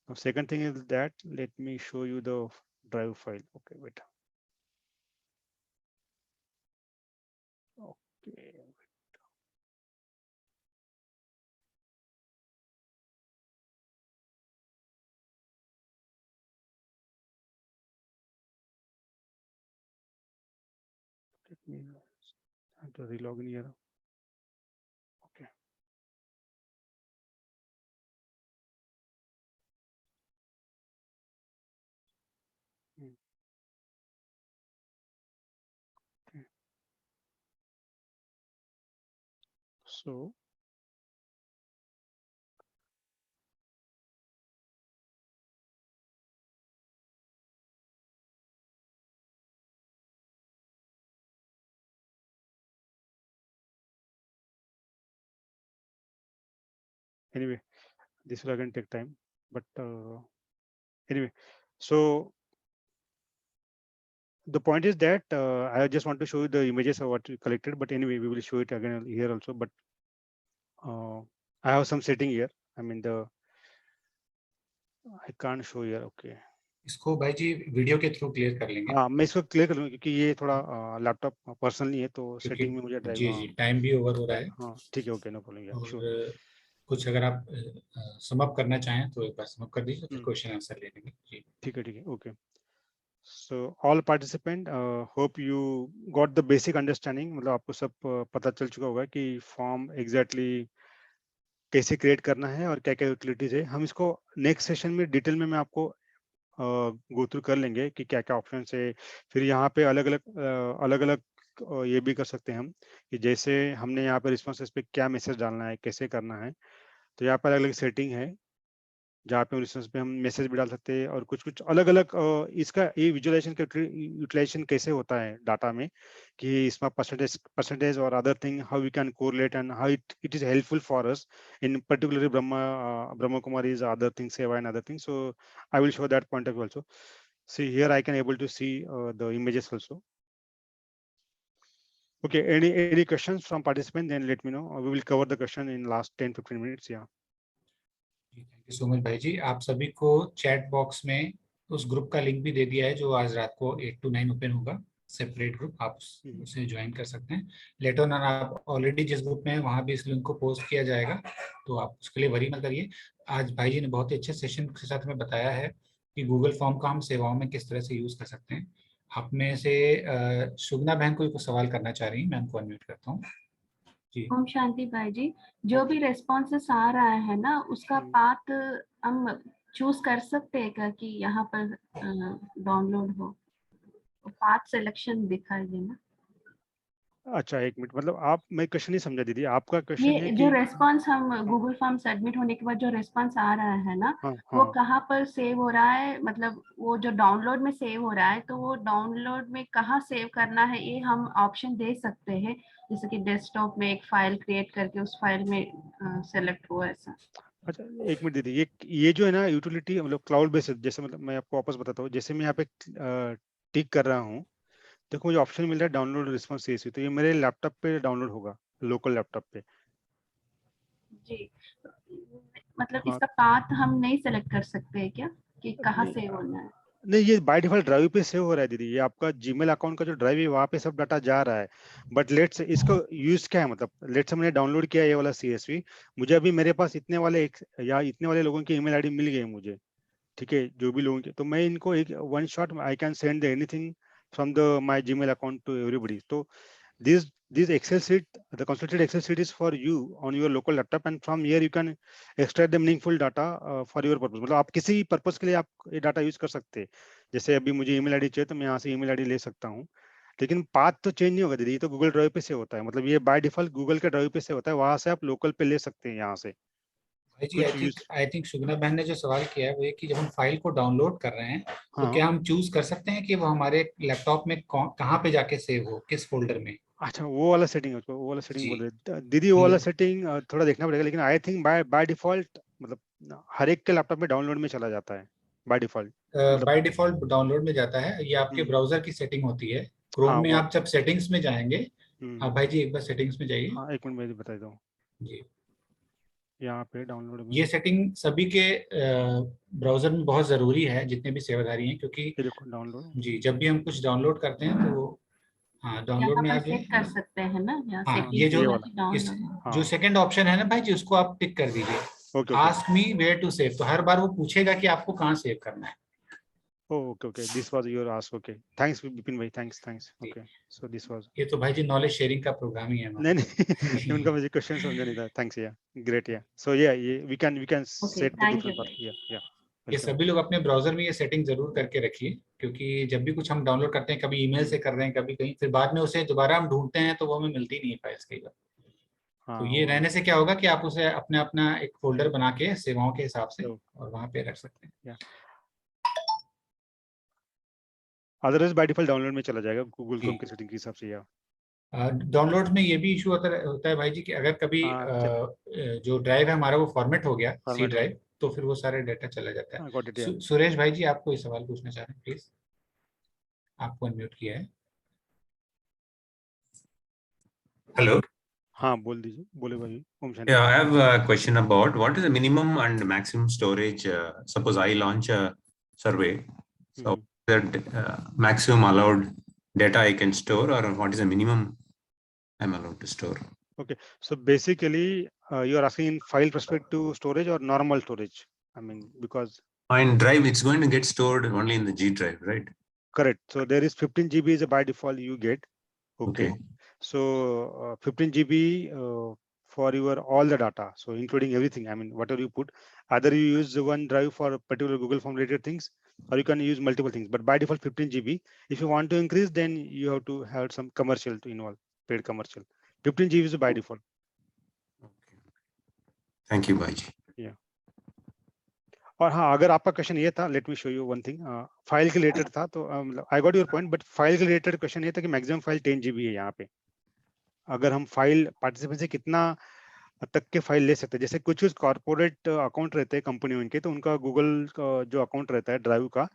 Second thing is that, late me show you the drive file. Okay बेटा, okay, let me have to relog in here. Okay. So anyway, this will again take time, but anyway, so the point is that I just want to show you the images of what we collected, but anyway, we will show it again here also. But I have some setting here. I mean, I can't show here. Okay. इसको भाई जी video के through clear कर लेंगे। हाँ, मैं इसको clear कर लूँगा क्योंकि ये थोड़ा लैपटॉप पर्सनल नहीं है, तो सेटिंग में मुझे जी जी टाइम भी ओवर हो रहा है। हाँ ठीक है, ओके, नो प्रॉब्लम। और कुछ अगर आप सम अप करना चाहें तो एक बार सम अप कर दीजिए, फिर क्वेश्चन आंसर ले लेंगे। जी ठीक है, okay. So all participant, hope you got the basic understanding, मतलब आपको सब पता चल चुका होगा कि फॉर्म एग्जैक्टली कैसे क्रिएट करना है और क्या क्या यूटिलिटीज है। हम इसको नेक्स्ट सेशन में डिटेल में मैं आपको गो थ्रू कर लेंगे कि क्या क्या ऑप्शन है। फिर यहाँ पे अलग अलग ये भी कर सकते हैं हम कि जैसे हमने यहाँ पे रिस्पॉन्सेस पे क्या मैसेज डालना है, कैसे करना है। तो यहाँ पर अलग अलग सेटिंग है जहाँ पे रिस्पॉन्स पे हम मैसेज भी डाल सकते हैं और कुछ अलग अलग इसका ये विजुअलाइजेशन का यूटिलाइजेशन कैसे होता है डाटा में कि इसमें परसेंटेज और other thing, how we can correlate and how it is helpful for us in particularly Brahma Kumaris other thing, सेवा and other thing. So I will show that point of view also. See here I can able to see the images also. Okay, any questions from participants? Then let me know. We will cover the question in last 10-15 minutes. Yeah. Thank you so much भाई जी। आप सभी को chat box में उस group का link भी दे दिया है जो आज रात को 8 to 9 ओपन होगा, सेपरेट ग्रुप, आप उसे ज्वाइन कर सकते हैं। लेटर ऑन आप ऑलरेडी जिस ग्रुप में है वहाँ भी इस लिंक को पोस्ट किया जाएगा, तो आप उसके लिए वरी मत करिए। आज भाई जी ने बहुत ही अच्छे सेशन के साथ हमें बताया है कि गूगल फॉर्म का हम सेवाओं में किस तरह से यूज कर सकते हैं। आप में से शुगना बहन कोई कुछ सवाल करना चाह रही है, मैं उनको अनम्यूट करता हूँ। ओम शांति भाई जी, जो भी रेस्पॉन्सेस आ रहा है ना उसका पाथ हम चूज कर सकते हैं क्या कि यहाँ पर डाउनलोड हो, पाथ सिलेक्शन दिखाइए ना। अच्छा, एक मिनट, मतलब आप, मैं क्वेश्चन नहीं समझा दीदी, आपका क्वेश्चन ये है जो कि रेस्पॉन्स हम गूगल फॉर्म सबमिट होने के बाद जो रेस्पॉन्स आ रहा है ना, हाँ, वो कहाँ पर सेव हो रहा है, मतलब वो जो डाउनलोड में सेव हो रहा है तो वो डाउनलोड में कहाँ सेव करना है ये हम ऑप्शन दे सकते हैं, जैसे कि डेस्कटॉप में एक फाइल क्रिएट करके उस फाइल में सेलेक्ट हो ऐसा। अच्छा एक मिनट दीदी, ये जो है ना यूटिलिटी, मतलब क्लाउड बेस्ड, जैसे मतलब मैं आपको वापस बताता हूँ, जैसे मैं यहाँ पे टिक कर रहा हूँ, देखो मुझे ऑप्शन मिल रहा है डाउनलोड रिस्पॉन्स सीएसवी, तो ये मेरे लैपटॉप पे डाउनलोड होगा, लोकल लैपटॉप पे। जी, मतलब हाँ, इसका पाथ हम नहीं सेलेक्ट कर सकते हैं क्या कि कहाँ नहीं, सेव होना है? नहीं, ये बाय डिफॉल्ट ड्राइव पे सेव हो रहा है दीदी, ये आपका जीमेल अकाउंट का जो ड्राइव है वहाँ पे सब डाटा जा रहा है। बट लेट्स इसको यूज क्या है, मतलब लेट्स मैंने डाउनलोड किया ये वाला सीएसवी, मुझे अभी मेरे पास इतने वाले लोगों की ईमेल आईडी मिल गई मुझे, ठीक है, जो भी लोगों के, तो मैं इनको एक one shot I can send anything from the my Gmail account to everybody. तो this Excel sheet, the consolidated Excel sheet is for you on your local laptop, and from here you can extract the meaningful data for your purpose। मतलब आप किसी purpose के लिए आप ये data use कर सकते हैं। जैसे अभी मुझे ईमेल आईडी चाहिए तो मैं यहाँ से ईमेल आईडी ले सकता हूँ, लेकिन पाथ तो चेंज नहीं होगा दीदी, ये तो गूगल ड्राइव पे से होता है, मतलब ये बाय डिफॉल्ट गूगल के ड्राइव पे से होता है, वहां से आप लोकल पे ले सकते हैं यहाँ से। भाई जी आई थिंक शुगना बहन ने जो सवाल किया है वो ये कि जब हम फाइल को डाउनलोड कर रहे हैं तो क्या हम चूज कर सकते हैं कि वो हमारे लैपटॉप में कहाँ पे जाके सेव हो, किस फोल्डर में? अच्छा, वो वाला सेटिंग है, उसको वो वाला सेटिंग जी। बोल रहे दीदी, वो वाला सेटिंग थोड़ा देखना पड़ेगा, लेकिन आई थिंक बाय डिफॉल्ट मतलब हर एक के लैपटॉप में डाउनलोड में चला जाता है by default. By default download में जाता है, ये आपके ब्राउजर की सेटिंग होती है। क्रोम में आप जब सेटिंग्स में जाएंगे, आप भाई जी एक बार सेटिंग्स में जाइए। हाँ, एक मिनट मैं बता देता हूँ, जी यहाँ पे डाउनलोड में ये सेटिंग सभी के ब्राउजर में बहुत जरूरी है, जितने भी सेवाधारी हैं, क्योंकि डाउनलोड, जी जब भी हम कुछ डाउनलोड करते हैं तो हाँ डाउनलोड यहाँ में पर आ सेट कर सकते हैं ना, यहाँ हाँ सेटिंग ये जो डाउनलोड जो सेकंड ऑप्शन है ना भाई जी, उसको आप टिक कर दीजिए, ask me where to save, तो हर बार वो पूछेगा कि आपको कहाँ सेव करना है। Okay, this was your ask, okay, thanks Vipin भाई, thanks, okay, so this was, ये तो भाई जी नॉलेज शेयरिंग का प्रोग्राम ही है हमारा। नहीं उनका मुझे क्वेश्चन समझ नहीं था, थैंक्स, या ग्रेट, या सो ये we can set the different part, yeah ये सभी लोग अपने ब्राउजर में ये सेटिंग जरूर करके रखिए, क्योंकि जब भी कुछ हम डाउनलोड करते हैं, कभी ईमेल से कर रहे हैं, कभी कहीं, फिर बाद में उसे दोबारा हम ढूंढते हैं तो वो हमें मिलती नहीं है फाइल्स कई बार। तो ये रहने से क्या होगा कि आप उसे अपने अपना एक फोल्डर बना के सेवाओं के हिसाब से और वहां पे रख सकते हैं। अदरवाइज बाय डिफॉल्ट डाउनलोड में चला जाएगा गूगल क्रोम की सेटिंग के हिसाब से। या डाउनलोड में ये भी इशू होता है भाई जी कि अगर कभी जो ड्राइव है हमारा वो फॉर्मेट हो गया सी ड्राइव, तो फिर वो सारे डाटा चला जाता है। सुरेश भाई जी आप कोई सवाल पूछना चाह रहे हैं प्लीज, आपको अनम्यूट किया है। हेलो, हाँ बोल दीजिए, बोले भाई। Om Shanti. Yeah, I have a question about what is the minimum and maximum storage. Suppose I launch a survey, so that maximum allowed data I can store, or what is the minimum I'm allowed to store? Okay, so basically you are asking in file perspective storage or normal storage? I mean, because In Drive, it's going to get stored only in the G drive, right? Correct. So there is 15 GB is a by default you get. Okay. So 15 GB for your all the data. So including everything. I mean, whatever you put, either you use one drive for particular Google Form related things, or you can use multiple things. But by default 15 GB. If you want to increase, then you have to have some commercial to involve, paid commercial. 15 GB is by default. Thank you, Bhaji. Yeah. और हाँ, अगर आपका question ये था, late me show you one thing, file के related था, तो I got your point, but file के रिलेटेड क्वेश्चन ये था कि मैक्सिमम फाइल 10 GB है यहाँ पे। अगर हम फाइल पार्टिसिपेंट से कितना तक के फाइल ले सकते हैं, जैसे कुछ कॉर्पोरेट अकाउंट रहते हैं कंपनियों के, तो उनका गूगल का जो अकाउंट रहता है ड्राइव का,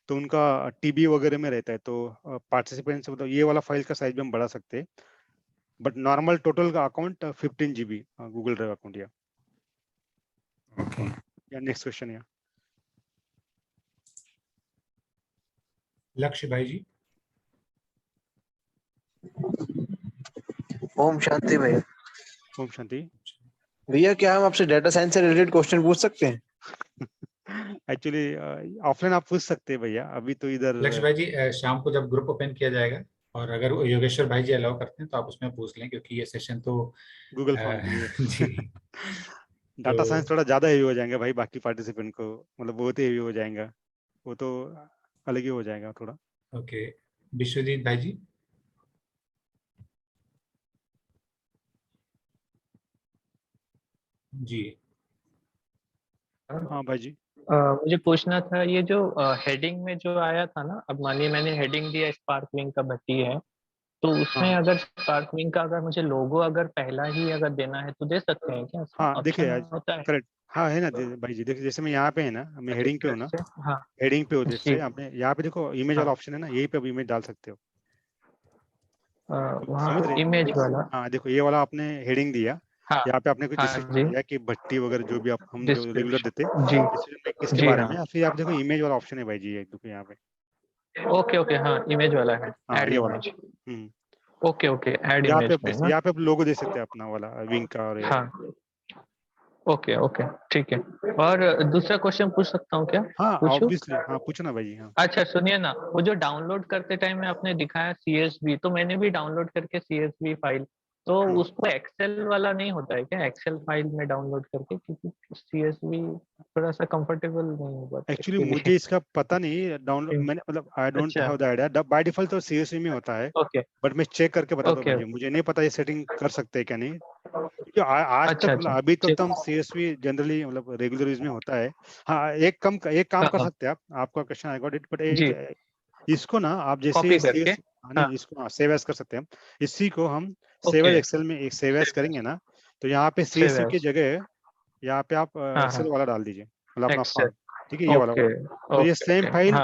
तो उनका टीबी वगैरह में रहता है, तो पार्टिसिपेंट से मतलब ये वाला फाइल का साइज भी हम बढ़ा सकते हैं, बट नॉर्मल टोटल का account 15 GB Google drive account. या नेक्स्ट क्वेश्चन। या लक्ष्य भाई जी। ओम शांति भैया। ओम शांति भैया, क्या हम आपसे डाटा साइंस से रिलेटेड क्वेश्चन पूछ सकते हैं? एक्चुअली ऑफलाइन आप पूछ सकते हैं भैया, अभी तो इधर। लक्ष्य भाई जी शाम को जब ग्रुप ओपन किया जाएगा, और अगर योगेश्वर भाई जी अलाउ करते हैं तो आप उसमें पूछ लें, क्योंकि ये सेशन तो गूगल फॉर्म जी डाटा साइंस थोड़ा ज्यादा हेवी हो जाएंगे भाई, बाकी पार्टिसिपेंट को मतलब बहुत ही हेवी हो जाएगा, वो तो अलग ही हो जाएगा थोड़ा। ओके, विश्वजीत भाई जी। जी हाँ भाई जी। मुझे पूछना था, ये जो हेडिंग में जो आया था ना, अब मानिए मैंने हेडिंग दिया स्पार्कलिंग का भट्टी है, तो उसमें अगर स्पार्कलिंग का अगर मुझे लोगो अगर पहला ही अगर देना है तो दे सकते हैं क्या? हाँ देखिए, होता है। करेक्ट। हाँ है ना भाई जी, देखिए जैसे मैं यहाँ पे है ना, मैं हेडिंग पे हूँ ना, हाँ हेडिंग पे हो, जैसे आपने यहाँ पे देखो इमेज वाला ऑप्शन है ना, यही पे अब इमेज डाल सकते हो। समझ रहे? इमेज वाला। हाँ देखो, ये वाला आपने हेडिंग दिया, यहाँ पे आपने कुछ डिस्क्रिप्शन दिया कि भट्टी वगैरह जो भी आप हम जो रेगुलर देते हैं किसके बारे में, फिर आप देखो इमेज वाला ऑप्शन है भाई जी, एक यहाँ पे। ओके ओके, हाँ इमेज वाला है, add image. Okay okay, add image में यहाँ पे आप लोगो दे सकते हैं अपना वाला विंग का। और हाँ ओके ओके ठीक है। और दूसरा क्वेश्चन पूछ सकता हूँ क्या? हाँ ऑब्वियसली, हाँ पूछो ना भाई जी। हाँ अच्छा सुनिए ना, वो जो डाउनलोड करते टाइम में आपने दिखाया CSV, तो मैंने भी डाउनलोड करके CSV फाइल, तो उसको एक्सेल वाला नहीं होता है क्या, एक्सेल फाइल में डाउनलोड करके? क्योंकि CSV थोड़ा सा कंफर्टेबल नहीं होगा एक्चुअली, मुझे इसका पता नहीं, डाउनलोड मैंने मतलब I don't have the idea, by default तो CSV में होता है, बट मैं चेक करके बता दूं भाई, मुझे नहीं पता ये सेटिंग कर सकते हैं क्या नहीं, क्योंकि आज तक मतलब अभी तक तो हम CSV जनरली मतलब रेगुलर यूज में होता है। हाँ एक काम कर सकते हैं आप, आपका question I got it, but इसको ना आप जैसे नहीं, इसको सेव एज कर सकते हैं हम, इसी को हम सेव एज एक्सेल में एक सेव एज करेंगे ना, तो यहाँ पे CSV की जगह यहाँ पे आप एक्सेल वाला डाल दीजिए, मतलब अपना फॉर्म, ठीक है, ये वाला। तो ये सेम फाइल,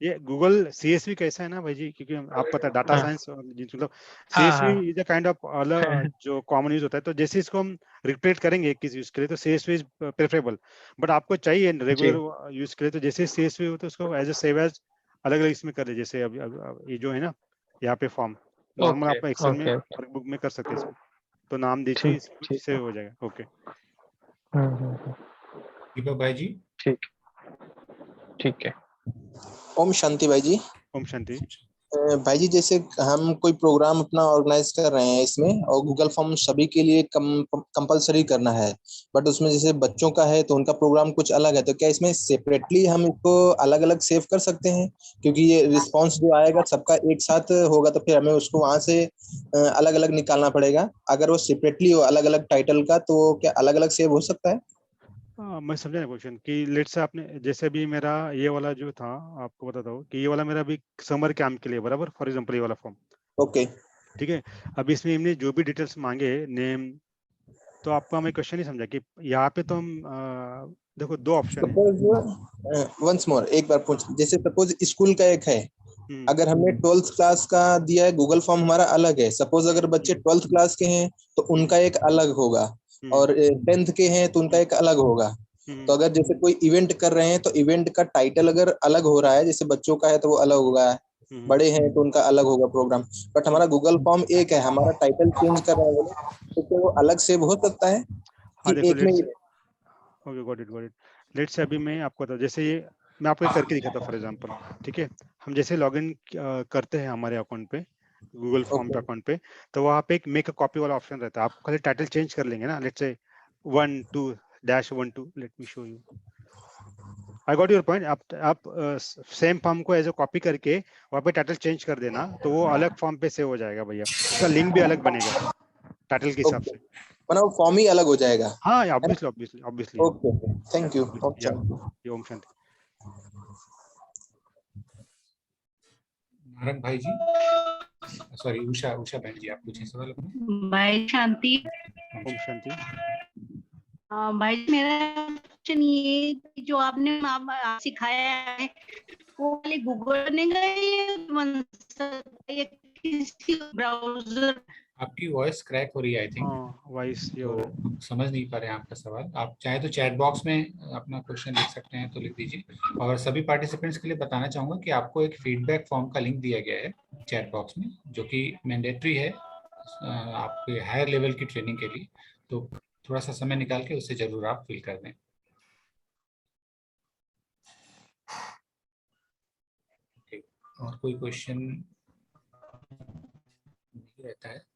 ये गूगल CSV कैसा है ना भाई जी, क्योंकि आप पता है डाटा साइंस मतलब CSV is a kind of अलग जो कॉमन यूज होता है, तो जैसे इसको हम रिप्लेट करेंगे किसी यूज के लिए तो CSV इज प्रेफरेबल, बट आपको चाहिए रेगुलर यूज के लिए तो जैसे CSV हो तो उसको एज ए सेव एज अलग अलग इसमें कर दे, जैसे अब ये जो है ना यहाँ पे फॉर्म नॉर्मल आप एक्सेल में वर्कबुक में कर सकते हैं, तो नाम दीजिए, इससे हो जाएगा। ओके दीपक भाई जी। ठीक है। ओम शांति भाई जी। ओम शांति। भाई जी जैसे हम कोई प्रोग्राम अपना ऑर्गेनाइज कर रहे हैं इसमें, और गूगल फॉर्म सभी के लिए कंपलसरी करना है, बट उसमें जैसे बच्चों का है तो उनका प्रोग्राम कुछ अलग है, तो क्या इसमें सेपरेटली हम इसको अलग अलग सेव कर सकते हैं? क्योंकि ये रिस्पॉन्स जो आएगा सबका एक साथ होगा, तो फिर हमें उसको वहां से अलग अलग निकालना पड़ेगा। अगर वो सेपरेटली हो अलग अलग टाइटल का, तो क्या अलग अलग सेव हो सकता है? मैं समझा नहीं क्वेश्चन कि लेट से आपने जैसे भी मेरा ये वाला जो था, आपको बताता हूँ कि ये वाला मेरा अभी समर कैंप के लिए बराबर, फॉर एग्जांपल ये वाला फॉर्म, ओके ठीक है। अब इसमें हमने जो भी डिटेल्स मांगे, नेम, तो आपको हमें क्वेश्चन नहीं समझा कि यहाँ पे तो हम देखो दो ऑप्शन है। सपोज वंस मोर एक बार पूछ, जैसे सपोज स्कूल का एक है, अगर हमने 12th क्लास का दिया है, गूगल फॉर्म हमारा अलग है। सपोज अगर बच्चे 12th क्लास के हैं तो उनका एक अलग होगा, और 10th के हैं तो उनका एक अलग होगा। तो अगर जैसे कोई इवेंट कर रहे हैं तो इवेंट का टाइटल अगर अलग हो रहा है, जैसे बच्चों का है तो वो अलग होगा, बड़े हैं तो उनका अलग होगा प्रोग्राम, बट हमारा गूगल फॉर्म एक है, हमारा टाइटल चेंज कर रहे हैं, तो क्या वो अलग सेव हो सकता है हाँ कि देखो एक में? Okay, got it. Let's say अभी मैं आपको बताऊँ, जैसे ये मैं आपको एक करके दिखाता हूँ फॉर एग्जांपल, ठीक है। हम जैसे लॉगिन करते हैं हमारे अकाउंट पे, गूगल फॉर्म पे अकाउंट पे, तो वहाँ पे एक मेक अ कॉपी वाला ऑप्शन रहता है। आप खाली टाइटल चेंज कर लेंगे ना, let's say 1-2-12, late me show you. I got your point. आप सेम फॉर्म को एज ए कॉपी करके वहाँ पे टाइटल चेंज कर देना, तो वो अलग फॉर्म पे सेव हो जाएगा भैया, उसका लिंक भी अलग बनेगा टाइटल के हिसाब से। मतलब फॉर्म ही अलग हो जाएगा? हाँ, ऑब्वियसली। Okay, thank you. ओम शांति। नारंग भाई जी, सॉरी उषा बहन जी, आप पूछे सवाल अपना। भाई शांति। ओम शांति। भाई मेरा क्वेश्चन ये कि जो आपने सिखाया है वो वाले गूगल ने गए किसी ब्राउजर? आपकी वॉइस क्रैक हो रही है आई थिंक, वॉइस तो समझ नहीं पा रहे हैं आपका सवाल। आप चाहे तो चैट बॉक्स में अपना क्वेश्चन लिख सकते हैं, तो लिख दीजिए। और सभी पार्टिसिपेंट्स के लिए बताना चाहूंगा कि आपको एक फीडबैक फॉर्म का लिंक दिया गया है चैट बॉक्स में, जो कि मैंडेटरी है आपके हायर लेवल की ट्रेनिंग के लिए, तो थोड़ा सा समय निकाल के उसे जरूर आप फिल कर दें। और कोई क्वेश्चन नहीं रहता है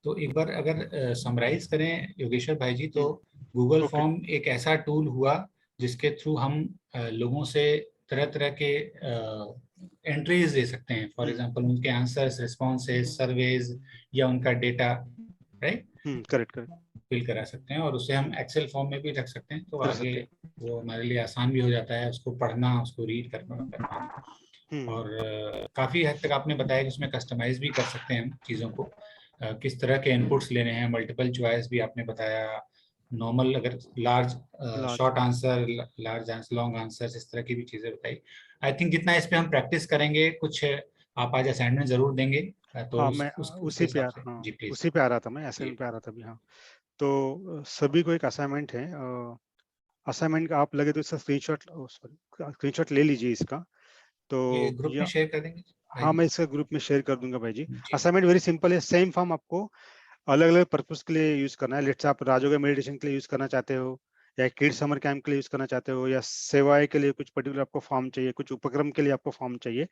तो एक बार अगर समराइज करें योगेश्वर भाई जी, तो गूगल फॉर्म एक ऐसा टूल हुआ जिसके थ्रू हम लोगों से तरह तरह के एंट्रीज दे सकते हैं। फॉर एग्जांपल उनके आंसर्स, रिस्पॉन्सेस, सर्वेज या उनका डेटा, राइट, करेक्ट फिल करा सकते हैं, और उसे हम एक्सेल फॉर्म में भी रख सकते हैं, तो आगे वो हमारे लिए आसान भी हो जाता है उसको पढ़ना, उसको रीड करना। और काफ़ी हद तक आपने बताया कि उसमें कस्टमाइज भी कर सकते हैं हम चीज़ों को, किस तरह के इनपुट्स लेने हैं, मल्टीपल चॉइस भी आपने बताया, नॉर्मल अगर large short answer, large answer, long answer, इस तरह की भी चीज़ें बताई। आई थिंक जितना इस पे हम प्रैक्टिस करेंगे, कुछ आप आज असाइनमेंट जरूर देंगे, तो हाँ, मैं उसी पे आ रहा था, मैं असाइनमेंट पे आ रहा था अभी। हाँ, तो सभी को एक असाइनमेंट है। असाइनमेंट का आप लगे तो इसका स्क्रीनशॉट ले लीजिए इसका। तो ये ग्रुप में शेयर कर देंगे? हाँ, मैं इसका ग्रुप में शेयर कर दूंगा भाई जी। असाइनमेंट वेरी सिंपल है, सेम फॉर्म आपको अलग अलग पर्पस के लिए यूज करना है। लेट्स आप राजयोगा मेडिटेशन के लिए यूज करना चाहते हो, या किड समर कैंप के लिए यूज करना चाहते हो, या सेवाएं के लिए कुछ पर्टिकुलर आपको फॉर्म चाहिए, कुछ उपक्रम के लिए आपको फॉर्म चाहिए,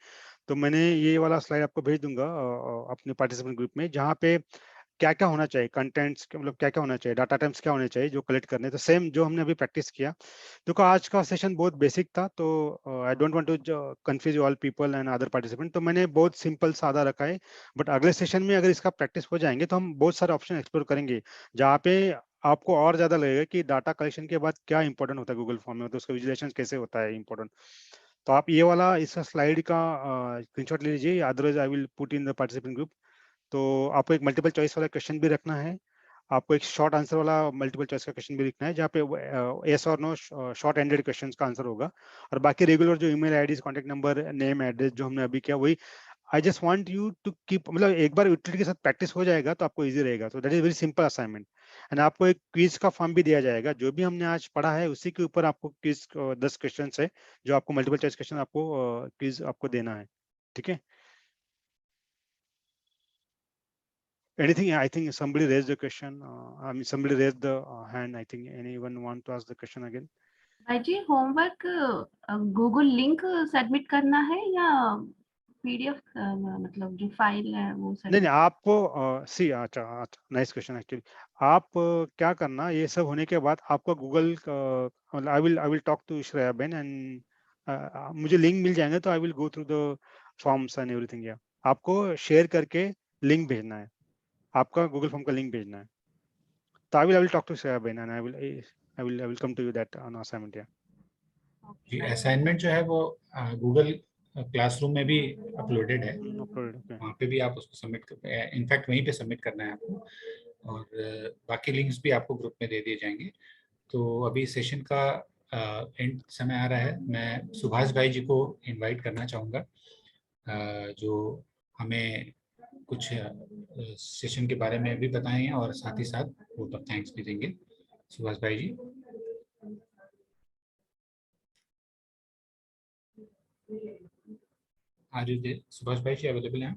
तो मैंने ये वाला स्लाइड आपको भेज दूंगा अपने पार्टिसिपेंट ग्रुप में, जहाँ पे क्या क्या होना चाहिए, कंटेंट्स मतलब क्या क्या होना चाहिए, डाटा टाइप्स क्या होने चाहिए जो कलेक्ट करने, तो सेम जो हमने अभी प्रैक्टिस किया। देखो आज का सेशन बहुत बेसिक था, तो I don't want to confuse all people and other participant, तो मैंने बहुत सिंपल सादा रखा है। बट अगले सेशन में अगर इसका प्रैक्टिस हो जाएंगे तो हम बहुत सारे ऑप्शन एक्सप्लोर करेंगे, जहाँ पे आपको और ज्यादा लगेगा कि डाटा कलेक्शन के बाद क्या इंपॉर्टेंट होता है गूगल फॉर्म में, तो उसका विजुलेशन कैसे होता है इंपॉर्टेंट। तो आप ये वाला इसका स्लाइड का स्क्रीनशॉट ले लीजिए, otherwise I will put in the participant group. तो आपको एक मल्टीपल चॉइस वाला क्वेश्चन भी रखना है, आपको एक शॉर्ट आंसर वाला मल्टीपल चॉइस का क्वेश्चन भी लिखना है, जहाँ पे यस और नो शॉर्ट एंडेड क्वेश्चंस का आंसर होगा, और बाकी रेगुलर जो email ID, contact number, name, address जो हमने अभी किया वही। I just want you to keep, मतलब एक बार यूटिलिटी के साथ प्रैक्टिस हो जाएगा तो आपको इजी रहेगा। तो that is very simple assignment. And आपको एक क्विज का फॉर्म भी दिया जाएगा, जो भी हमने आज पढ़ा है उसी के ऊपर आपको क्विज 10 क्वेश्चन है, जो आपको मल्टीपल चॉइस क्वेश्चन आपको क्विज आपको देना है, ठीक है। Anything? I think somebody raised the question. I mean, somebody raised the hand. I think anyone want to ask the question again? भाई जी होमवर्क गूगल लिंक सबमिट करना है या पीडीएफ मतलब जो फाइल है वो नहीं सबमिट? आपको सी अच्छा अच्छा नाइस क्वेश्चन एक्चुअली। आप क्या करना, ये सब होने के बाद आपका Google I will talk to Shreya ben and मुझे लिंक मिल जाएंगे तो I will go through the forms and everything. या आपको शेयर करके लिंक भेजना है, आपका गूगल फॉर्म का लिंक भेजना है। तो I will talk to Shreya ben and I will come to you that on assignment. या जी असाइनमेंट जो है वो गूगल क्लासरूम में भी अपलोडेड है, वहाँ पे भी आप उसको सबमिट कर, इनफैक्ट वहीं पे सबमिट करना है आपको, और बाकी लिंक्स भी आपको ग्रुप में दे दिए जाएंगे। तो अभी सेशन का एंड समय आ रहा है। मैं सुभाष भाई जी को इनवाइट करना चाहूँगा जो हमें कुछ सेशन के बारे में भी बताएं और साथ ही साथ वोट ऑफ थैंक्स भी देंगे। सुभाष भाई जी। आज सुभाष भाई जी अवेलेबल हैं?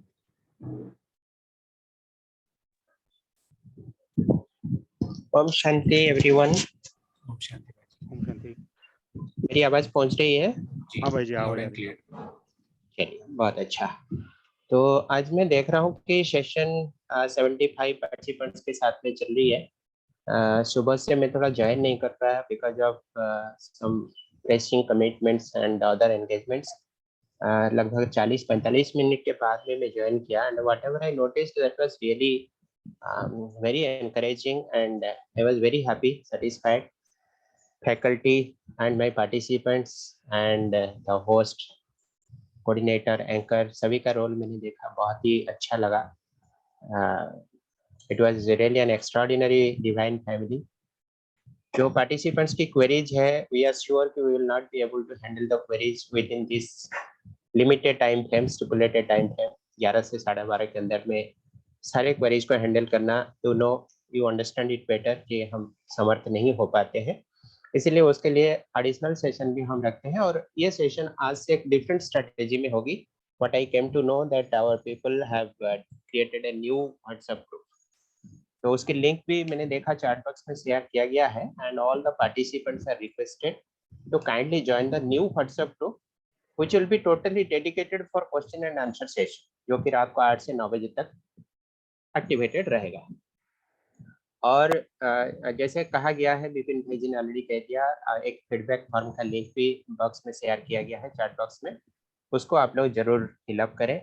ओम शांति एवरीवन। ओम शांति। ओम शांति। मेरी आवाज पहुंच रही है? हाँ भाई जी, आवाज क्लियर। चलिए बहुत अच्छा। तो आज मैं देख रहा हूँ कि सेशन 75 पार्टिसिपेंट्स के साथ में चल रही है। सुबह से मैं थोड़ा ज्वाइन नहीं कर पाया because of some pressing commitments and other engagements. लगभग 40-45 मिनट के बाद में मैं ज्वाइन किया and whatever I noticed that was really very encouraging and I was very happy, satisfied. Faculty and my participants and the host, coordinator, anchor, सभी का role मैंने देखा, बहुत ही अच्छा लगा। It was really an extraordinary divine family. जो participants की queries है, we are sure कि we will not be able to handle the queries within this limited time frame, stipulated time frame 11 से 12:30 के अंदर में सारे क्वेरीज को हैंडल करना। You know you understand it better कि हम समर्थ नहीं हो पाते हैं, इसीलिए उसके लिए एडिशनल सेशन भी हम रखते हैं। और ये सेशन आज से एक डिफरेंट स्ट्रेटेजी में होगी। What I came to know that our people have created a new WhatsApp group, तो उसकी लिंक भी मैंने देखा चैट बॉक्स में शेयर किया गया है and all the participants are requested to kindly join the new WhatsApp group which will be totally dedicated for question and answer session, जो कि रात को 8 से 9 बजे तक एक्टिवेटेड रहेगा। और जैसे कहा गया है, विपिन भाई जी ने ऑलरेडी कह दिया, एक फीडबैक फॉर्म का लिंक भी बॉक्स में शेयर किया गया है चैट बॉक्स में, उसको आप लोग जरूर फिलअप करें।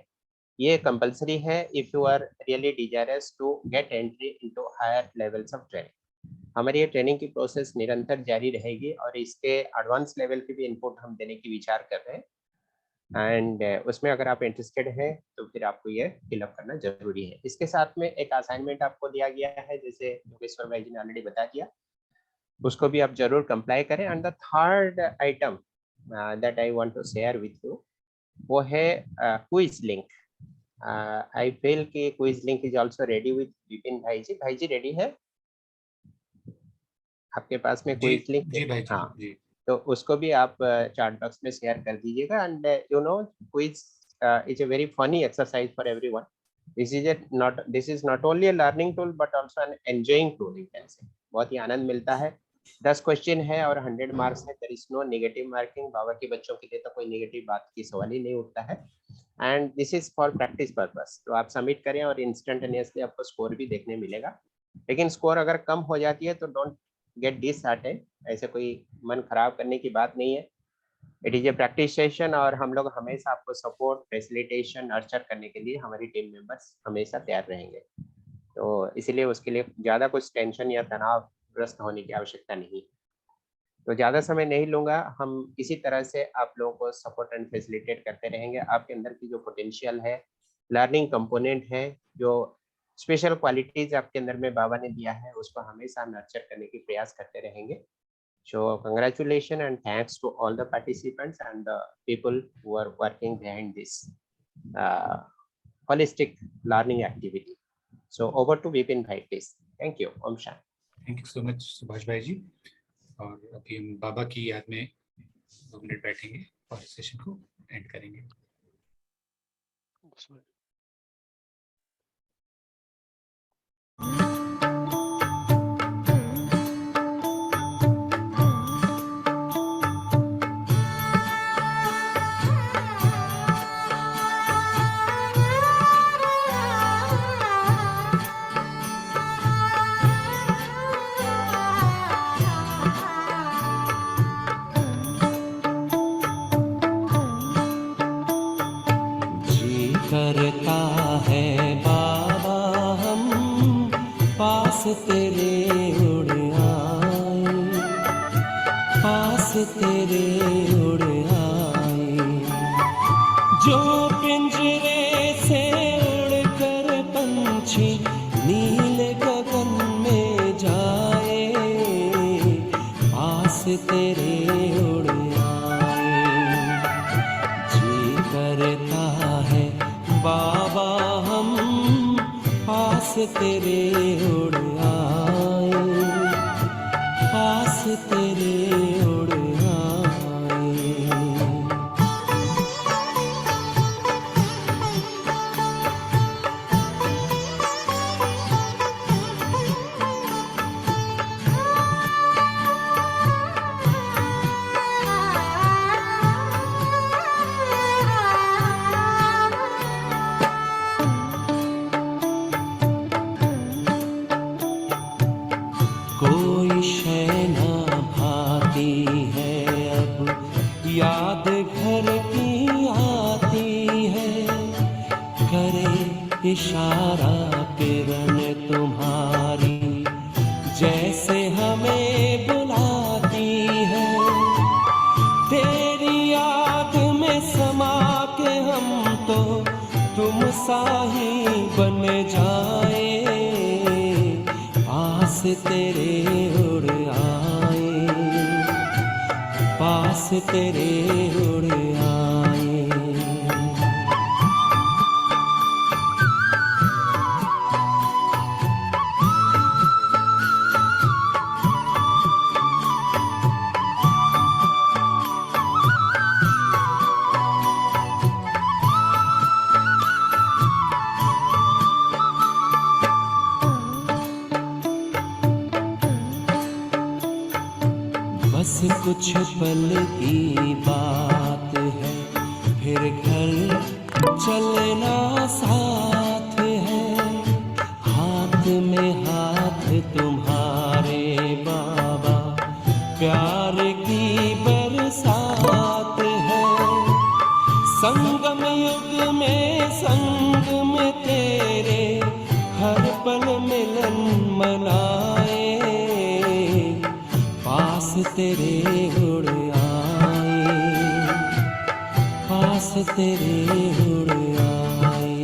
ये कंपलसरी है if you are really desirous to get entry into higher levels of training. हमारी ये ट्रेनिंग की प्रोसेस निरंतर जारी रहेगी और इसके एडवांस लेवल की भी इनपुट हम देने की विचार कर रहे हैं एंड उसमें अगर आप इंटरेस्टेड हैं तो फिर आपको ये फिलअप करना जरूरी है। इसके साथ में एक असाइनमेंट आपको दिया गया है, जैसे योगेश्वर भाई जी ने ऑलरेडी बता दिया, उसको भी आप जरूर कंप्लाई करें। And the third item that I want to share with you वो है क्विज लिंक। आई फील कि quiz link is also ready with Vipin भाई जी। भाई जी रेडी है आपके पास में क्विज लिंक? जी भाई जी, हाँ जी। तो उसको भी आप चैट बॉक्स में शेयर कर दीजिएगा। And you know quiz is a very funny exercise for everyone. This is not only a learning tool but also an enjoying tool. बहुत ही आनंद मिलता है। 10 क्वेश्चन है और 100 मार्क्स है। There is no negative marking. बाबा के बच्चों के लिए तो कोई नेगेटिव बात की सवाल ही नहीं उठता है and this is for practice purpose. तो आप सबमिट करें और इंस्टेंटेनियसली आपको स्कोर भी देखने मिलेगा। लेकिन स्कोर अगर कम हो जाती है तो डोंट गेट डिसहार्टेंड, ऐसे कोई मन खराब करने की बात नहीं है। It is a practice session और हम लोग हमेशा आपको सपोर्ट, फैसिलिटेशन, नर्चर करने के लिए हमारी टीम मेंबर्स हमेशा तैयार रहेंगे। तो इसलिए उसके लिए ज़्यादा कुछ टेंशन या तनावग्रस्त होने की आवश्यकता नहीं। तो ज़्यादा समय नहीं लूँगा, हम इसी तरह से आप लोगों को सपोर्ट एंड फैसिलिटेट करते रहेंगे। आपके अंदर की जो पोटेंशियल है, लर्निंग कंपोनेंट है, जो स्पेशल क्वालिटीज आपके अंदर में बाबा ने दिया है, उसको हमेशा नर्चर करने की प्रयास करते रहेंगे। So congratulations and thanks to all the participants and the people who are working behind this holistic learning activity. So over to Vipin bhai, please. Thank you. Om Shanti. Thank you so much Subhash भाई जी। और अभी हम बाबा की याद में 2 minute बैठेंगे और session को एंड करेंगे। तेरे उड़ आए, जो पिंजरे से उड़कर पंछी नील गगन में जाए, पास तेरे उड़ आए। जी करता है बाबा हम पास तेरे उड़ आए, पास तेरे उड़ आए। कोई शय ना भाती है अब, याद घर की आती है, करे इशारा किरण तुम्हारी, जैसे हमें बुलाती है। तेरी याद में समा के हम तो तुम सा ही बन जाए, पास तेरे उड़ आए, पास तेरे उड़ आए। बस कुछ पल की बात है, फिर घर चलना साथ है, हाथ में हाथ तुम्हारे बाबा, प्यार की बरसात है। संगम युग में संग में तेरे हर पल मिलन मनाए, पास तेरे उड़ आए, पास तेरे उड़ आए।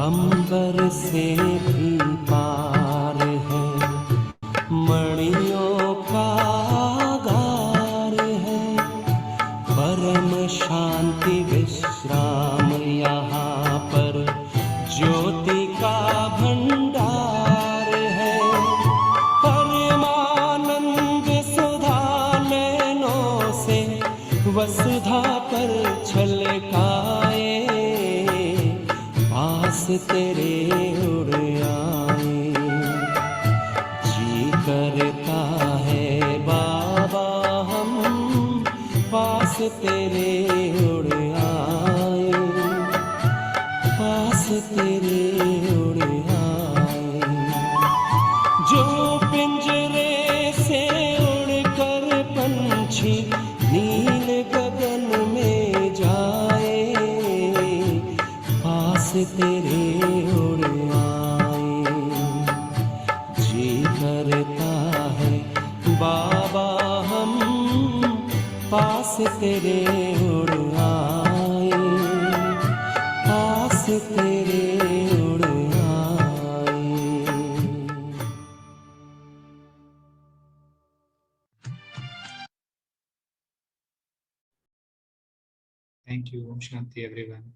अंबर से भी पार है, मणियों का गार है, परम शांति विश्राम यहाँ पर, ज्योति का भंडार है। परमानंद सुधा नैनों से वसुधा पर छलकाए, पास तेरे उड़ आए। जी करता है बाबा हम पास तेरे उड़ आए, पास तेरे उड़ आए। जो पिंजरे से उड़कर पंछी नील गगन में जाए, पास तेरे उड़ आए। जी करता है बाबा हम पास तेरे उड़ आए, पास तेरे उड़ आए। Thank you. Om Shanti, everyone.